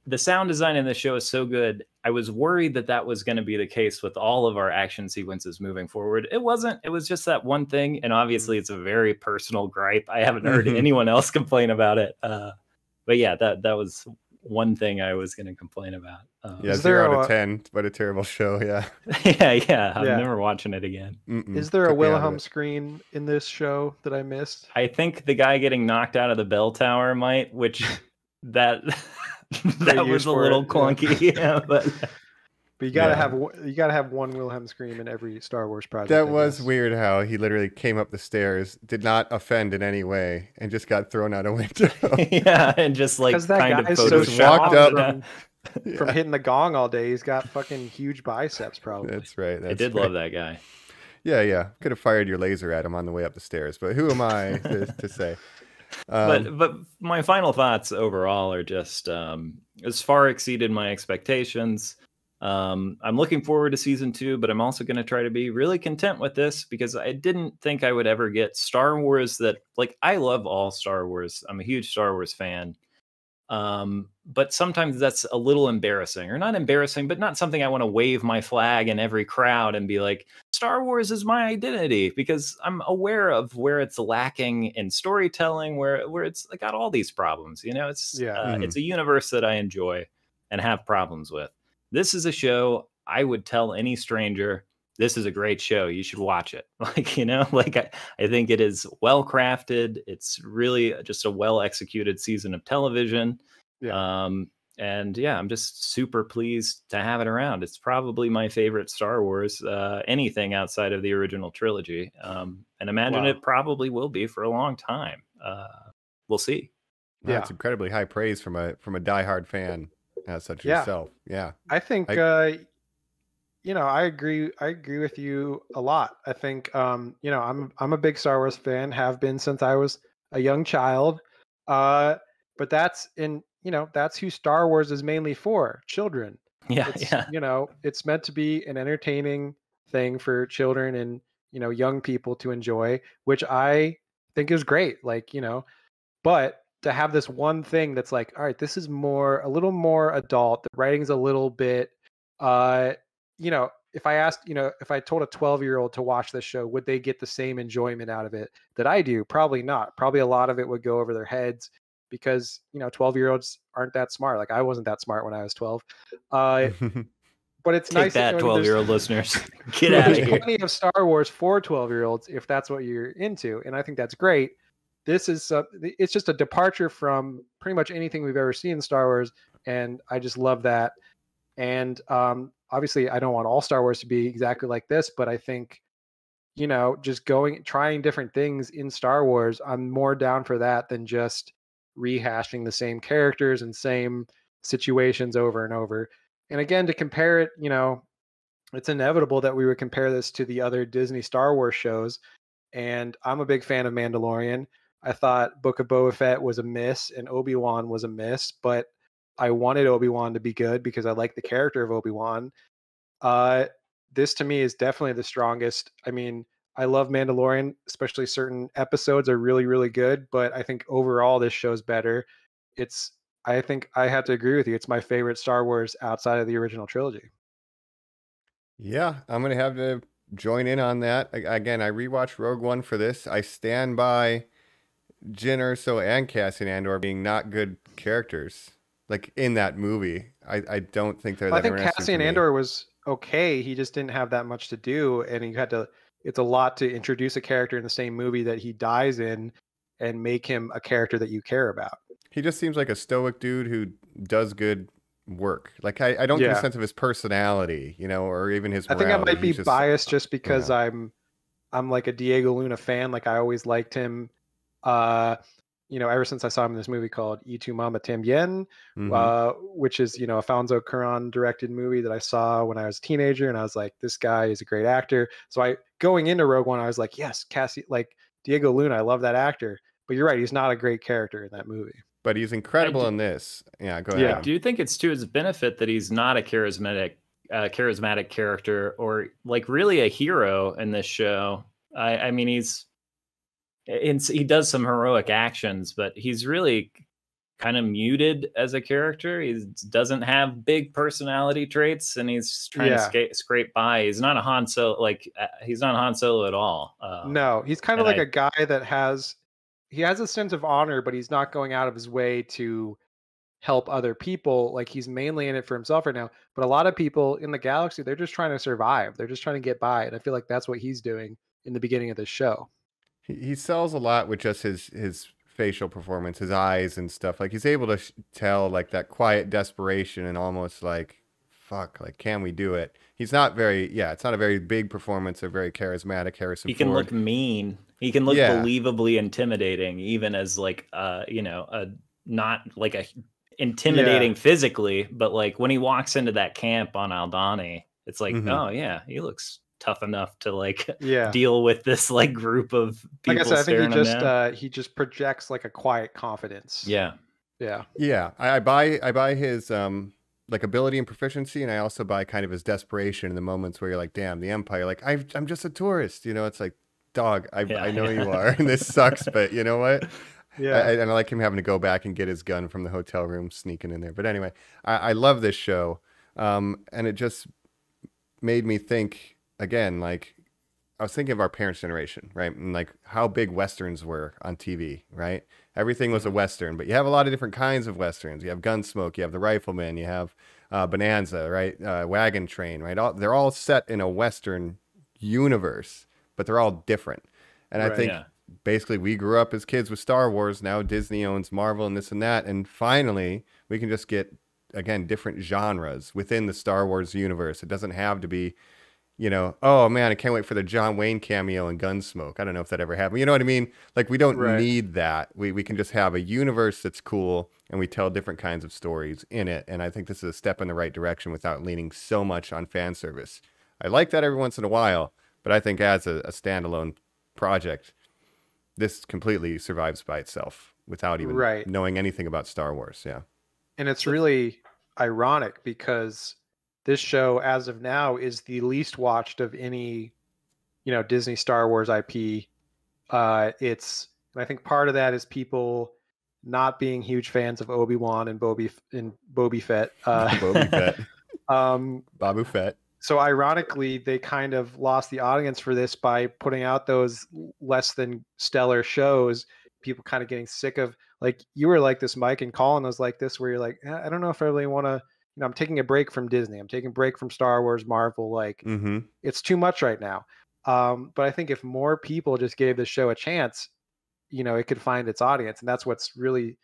the sound design in the show is so good. I was worried that was going to be the case with all of our action sequences moving forward. It wasn't. It was just that one thing. And obviously it's a very personal gripe. I haven't heard anyone else complain about it. But yeah, that was one thing I was going to complain about. 0 out of 10, but a terrible show. Yeah. yeah. I'm never watching it again. Is there a Wilhelm screen in this show that I missed? I think the guy getting knocked out of the bell tower might, which that was a little clunky. But you gotta have one Wilhelm scream in every Star Wars project. That was weird how he literally came up the stairs, did not offend in any way, and just got thrown out a window. And just like kind of walked up. From hitting the gong all day, he's got fucking huge biceps. Probably. That's right. I did love that guy. Yeah. Could have fired your laser at him on the way up the stairs, but who am I to say? But my final thoughts overall are just as far exceeded my expectations. I'm looking forward to season 2, but I'm also going to try to be really content with this because I didn't think I would ever get Star Wars that, like, I love all Star Wars. I'm a huge Star Wars fan. But sometimes that's a little embarrassing, or not embarrassing, but not something I want to wave my flag in every crowd and be like, Star Wars is my identity, because I'm aware of where it's lacking in storytelling, where it's got all these problems. It's it's a universe that I enjoy and have problems with. This is a show I would tell any stranger, this is a great show. You should watch it. Like, you know, like I think it is well crafted. It's really just a well executed season of television. Yeah. And yeah, I'm just super pleased to have it around. It's probably my favorite Star Wars, anything outside of the original trilogy. And imagine it probably will be for a long time. We'll see. Wow, that's incredibly high praise from a diehard fan such as yourself. Yeah. I think you know, I agree with you a lot. I think you know, I'm a big Star Wars fan, have been since I was a young child. But that's you know, that's who Star Wars is mainly for, children. Yeah, You know, it's meant to be an entertaining thing for children and, you know, young people to enjoy, which I think is great. Like, you know, but to have this one thing that's like, all right, this is a little more adult. The writing's a little bit, you know, if I asked, you know, if I told a 12-year-old to watch this show, would they get the same enjoyment out of it that I do? Probably not. Probably a lot of it would go over their heads because, you know, 12-year-olds aren't that smart. Like I wasn't that smart when I was 12. But it's nice that 12-year-old listeners. Get out of here. There's plenty of Star Wars for 12-year-olds if that's what you're into, and I think that's great. This is it's just a departure from pretty much anything we've ever seen in Star Wars, and I just love that. And obviously, I don't want all Star Wars to be exactly like this, but I think, you know, just trying different things in Star Wars, I'm more down for that than just rehashing the same characters and same situations over and over. And again, to compare it, you know, it's inevitable that we would compare this to the other Disney Star Wars shows. And I'm a big fan of Mandalorian. I thought Book of Boba Fett was a miss and Obi-Wan was a miss, but I wanted Obi-Wan to be good because I like the character of Obi-Wan. This to me is definitely the strongest. I mean, I love Mandalorian, especially certain episodes are really, really good, but I think overall this show's better. I think I have to agree with you. It's my favorite Star Wars outside of the original trilogy. Yeah, I'm going to have to join in on that. Again, I rewatched Rogue One for this. I stand by Jyn Erso and Cassian Andor being not good characters. Like in that movie, I don't think they're that interesting. I think Cassian Andor was okay. He just didn't have that much to do, and he had to. It's a lot to introduce a character in the same movie that he dies in, and make him a character that you care about. He just seems like a stoic dude who does good work. Like I don't get a sense of his personality, you know, or even his morality. I think I might be biased just because I'm like a Diego Luna fan. Like I always liked him. You know, ever since I saw him in this movie called Y Tu Mama Tambien, which is, you know, a Alfonso Cuarón directed movie that I saw when I was a teenager, and I was like, this guy is a great actor. So going into Rogue One, I was like, yes, Cassie, like Diego Luna, I love that actor. But you're right, he's not a great character in that movie. But he's incredible in this. Yeah, go ahead. I do think it's to his benefit that he's not a charismatic character or like really a hero in this show. I mean, he does some heroic actions, but he's really kind of muted as a character. He doesn't have big personality traits, and he's trying to scrape by. He's not a Han Solo, he's not Han Solo at all. No, he's kind of like a guy that has a sense of honor, but he's not going out of his way to help other people. Like he's mainly in it for himself right now. But a lot of people in the galaxy, they're just trying to survive. They're just trying to get by, and I feel like that's what he's doing in the beginning of this show. He sells a lot with just his facial performance, his eyes and stuff. Like he's able to tell like that quiet desperation and almost like, fuck, like, can we do it? He's not it's not a very big performance or very charismatic Harrison Ford. He can look mean. He can look believably intimidating, even as like, you know, not like a intimidating physically, but like when he walks into that camp on Aldhani, it's like, oh yeah, he looks tough enough to like deal with this like group of people. Like I said, I think he just projects like a quiet confidence. Yeah. I buy his like ability and proficiency, and I also buy kind of his desperation in the moments where you're like, damn, the Empire, like I'm just a tourist, you know. It's like, dog, I know you are, and this sucks, but you know what? And I like him having to go back and get his gun from the hotel room, sneaking in there. But anyway, I love this show, and it just made me think. Again, like I was thinking of our parents' generation, right? And like how big Westerns were on TV, right? Everything was a Western, but you have a lot of different kinds of Westerns. You have Gunsmoke, you have The Rifleman, you have Bonanza, right? Wagon Train, right? They're all set in a Western universe, but they're all different. And I think basically we grew up as kids with Star Wars. Now Disney owns Marvel and this and that. And finally, we can just get, again, different genres within the Star Wars universe. It doesn't have to be, oh man, I can't wait for the John Wayne cameo in Gunsmoke. I don't know if that ever happened. You know what I mean? Like, we don't need that. We can just have a universe that's cool, and we tell different kinds of stories in it. And I think this is a step in the right direction without leaning so much on fan service. I like that every once in a while, but I think as a standalone project, this completely survives by itself without even knowing anything about Star Wars. Yeah. And it's really ironic because this show, as of now, is the least watched of any, Disney Star Wars IP. And I think part of that is people not being huge fans of Obi-Wan and Boba Fett. Boba Fett. Babu Fett. So ironically, they kind of lost the audience for this by putting out those less than stellar shows. People kind of getting sick of, like, you were like this, Mike, and Colin was like this, where you're like, I don't know if I really want to, I'm taking a break from Disney. I'm taking a break from Star Wars, Marvel. Like, it's too much right now. But I think if more people just gave the show a chance, it could find its audience. And that's what's really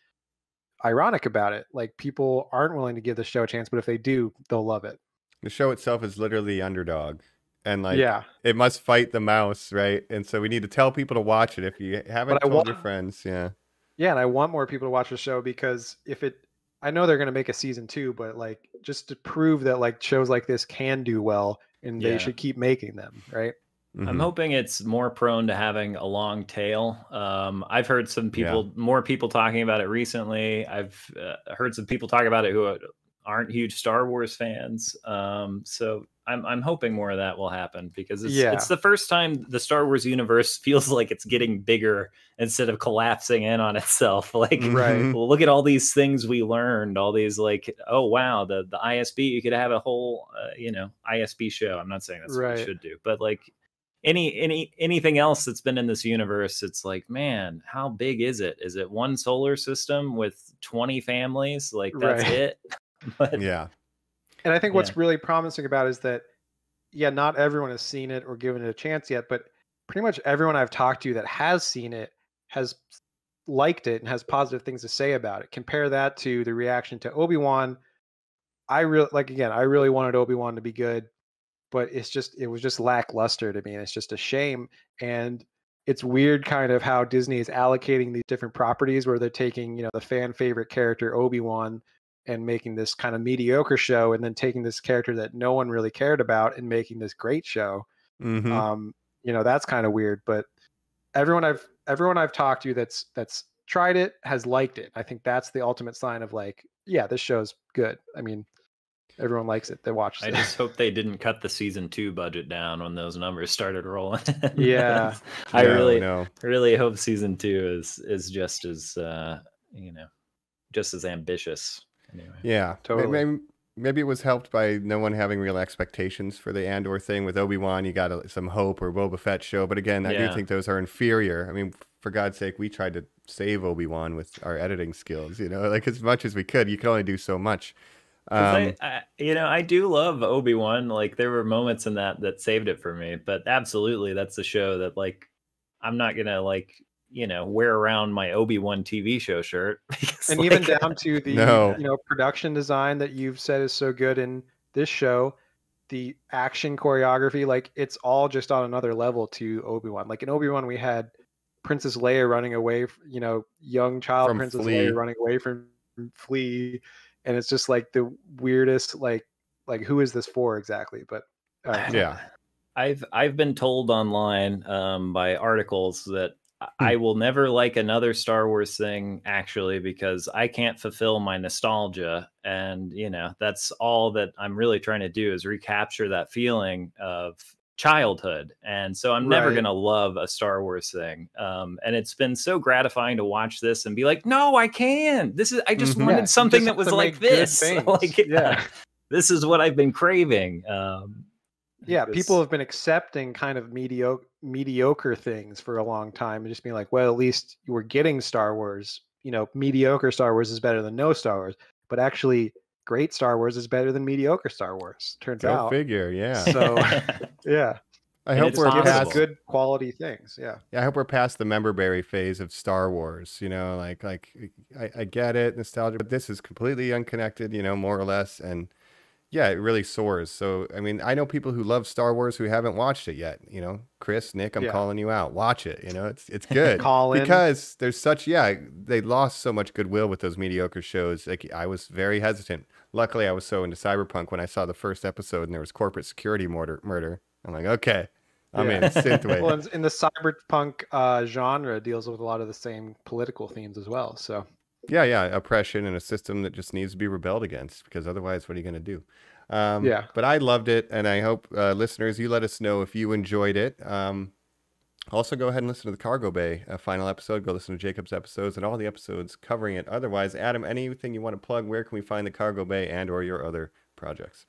ironic about it. Like, people aren't willing to give the show a chance, but if they do, they'll love it. The show itself is literally the underdog, and it must fight the mouse, right? And so we need to tell people to watch it. If you haven't told your friends, and I want more people to watch the show, because I know they're going to make a season 2, but like, just to prove that like shows like this can do well, and they should keep making them, right? I'm hoping it's more prone to having a long tail. I've heard more people talking about it recently. I've heard some people talk about it who aren't huge Star Wars fans. So I'm hoping more of that will happen, because it's the first time the Star Wars universe feels like it's getting bigger instead of collapsing in on itself. Like, well, look at all these things we learned, all these, like, oh wow, the ISB, you could have a whole ISB show. I'm not saying that's what you should do, but like anything else that's been in this universe, it's like, man, how big is it? Is it one solar system with 20 families? Like, that's it? But, and I think what's really promising about it is that, not everyone has seen it or given it a chance yet, but pretty much everyone I've talked to that has seen it has liked it and has positive things to say about it. Compare that to the reaction to Obi-Wan. I really wanted Obi-Wan to be good, but it was just lackluster to me, and it's just a shame. And it's weird kind of how Disney is allocating these different properties, where they're taking, the fan favorite character Obi-Wan and making this kind of mediocre show, and then taking this character that no one really cared about and making this great show. That's kind of weird, but everyone I've talked to that's tried it has liked it. I think that's the ultimate sign of like, this show's good. I mean, everyone likes it. They watch it. I just hope they didn't cut the season 2 budget down when those numbers started rolling. I really hope season 2 is just as just as ambitious. Anyway. Yeah, totally. Maybe it was helped by no one having real expectations for the Andor thing. With Obi-Wan, you got some hope, or Boba Fett show. But again, I do think those are inferior. I mean, for God's sake, we tried to save Obi-Wan with our editing skills. Like, as much as we could. You could only do so much. I do love Obi-Wan. Like, there were moments in that saved it for me. But absolutely, that's a show that, like, I'm not gonna wear around my Obi-Wan TV show shirt. And even down to the production design that you've said is so good in this show, the action choreography, like, it's all just on another level to Obi-Wan. Like, in Obi-Wan, we had Princess Leia running away, young child from Princess Leia running away from Flea, and it's just like the weirdest, like who is this for exactly? But I've been told online by articles that I will never like another Star Wars thing, actually, because I can't fulfill my nostalgia. And, that's all that I'm really trying to do, is recapture that feeling of childhood. And so I'm never going to love a Star Wars thing. And it's been so gratifying to watch this and be like, no, I can. I just wanted something that was like this. This is what I've been craving. People have been accepting kind of mediocre things for a long time and just being like, well, at least you were getting Star Wars. Mediocre Star Wars is better than no Star Wars, but actually great Star Wars is better than mediocre Star Wars. Turns out. Go figure, yeah. So, yeah. I hope it's we're Give us past good quality things. Yeah. Yeah, I hope we're past the memberberry phase of Star Wars. I get it, nostalgia, but this is completely unconnected, more or less. And yeah, it really soars. So, I mean, I know people who love Star Wars who haven't watched it yet. Chris, Nick, I'm calling you out. Watch it. It's good. Colin. Because there's they lost so much goodwill with those mediocre shows. Like, I was very hesitant. Luckily, I was so into Cyberpunk when I saw the first episode and there was corporate security murder. I'm like, okay. I'm in synthwave. Well, in the cyberpunk genre deals with a lot of the same political themes as well. So yeah, oppression and a system that just needs to be rebelled against, because otherwise, what are you going to do? But I loved it, and I hope listeners, you let us know if you enjoyed it. Also, go ahead and listen to the Cargo Bay final episode. Go listen to Jacob's episodes and all the episodes covering it. Otherwise, Adam, anything you want to plug? Where can we find the Cargo Bay and or your other projects?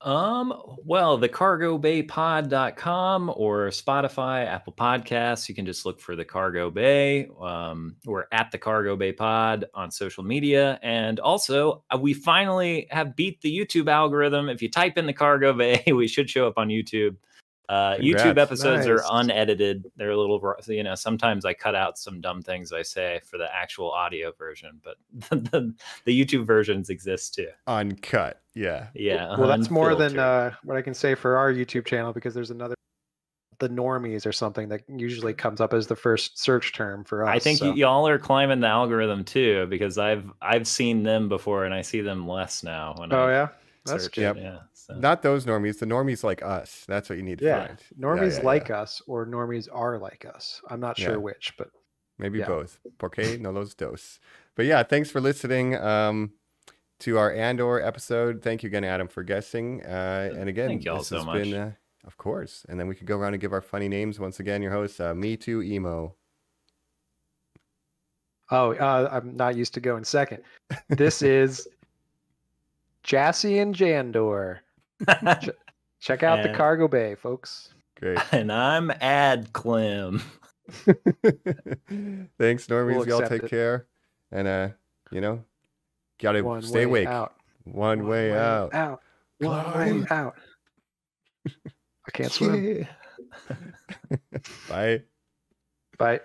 Well, thecargobaypod.com or Spotify, Apple Podcasts. You can just look for the Cargo Bay. We're at the Cargo Bay Pod on social media. And also, we finally have beat the YouTube algorithm. If you type in the Cargo Bay, we should show up on YouTube. YouTube episodes are unedited. They're a little, sometimes I cut out some dumb things I say for the actual audio version, but the YouTube versions exist too. Uncut. Yeah. Yeah. Well, that's more than what I can say for our YouTube channel, because there's another, the Normies or something, that usually comes up as the first search term for us. I think y'all are climbing the algorithm too, because I've seen them before and I see them less now. That's good. Yeah, so. Not those normies, the normies like us. That's what you need to find. Normies like us, or normies are like us. I'm not sure which, but maybe both. Porque no los dos. But yeah, thanks for listening to our Andor episode. Thank you again, Adam, for guessing. And again, thank y'all so much. Of course. And then we could go around and give our funny names once again. Your host, Me Too Emo. I'm not used to going second. This is Jassy and Jandor. Check out the Cargo Bay, folks. Great. And I'm Ad Clem. Thanks, normies. Y'all take care. And gotta stay awake. One way out. One way out. I can't swim. Bye. Bye.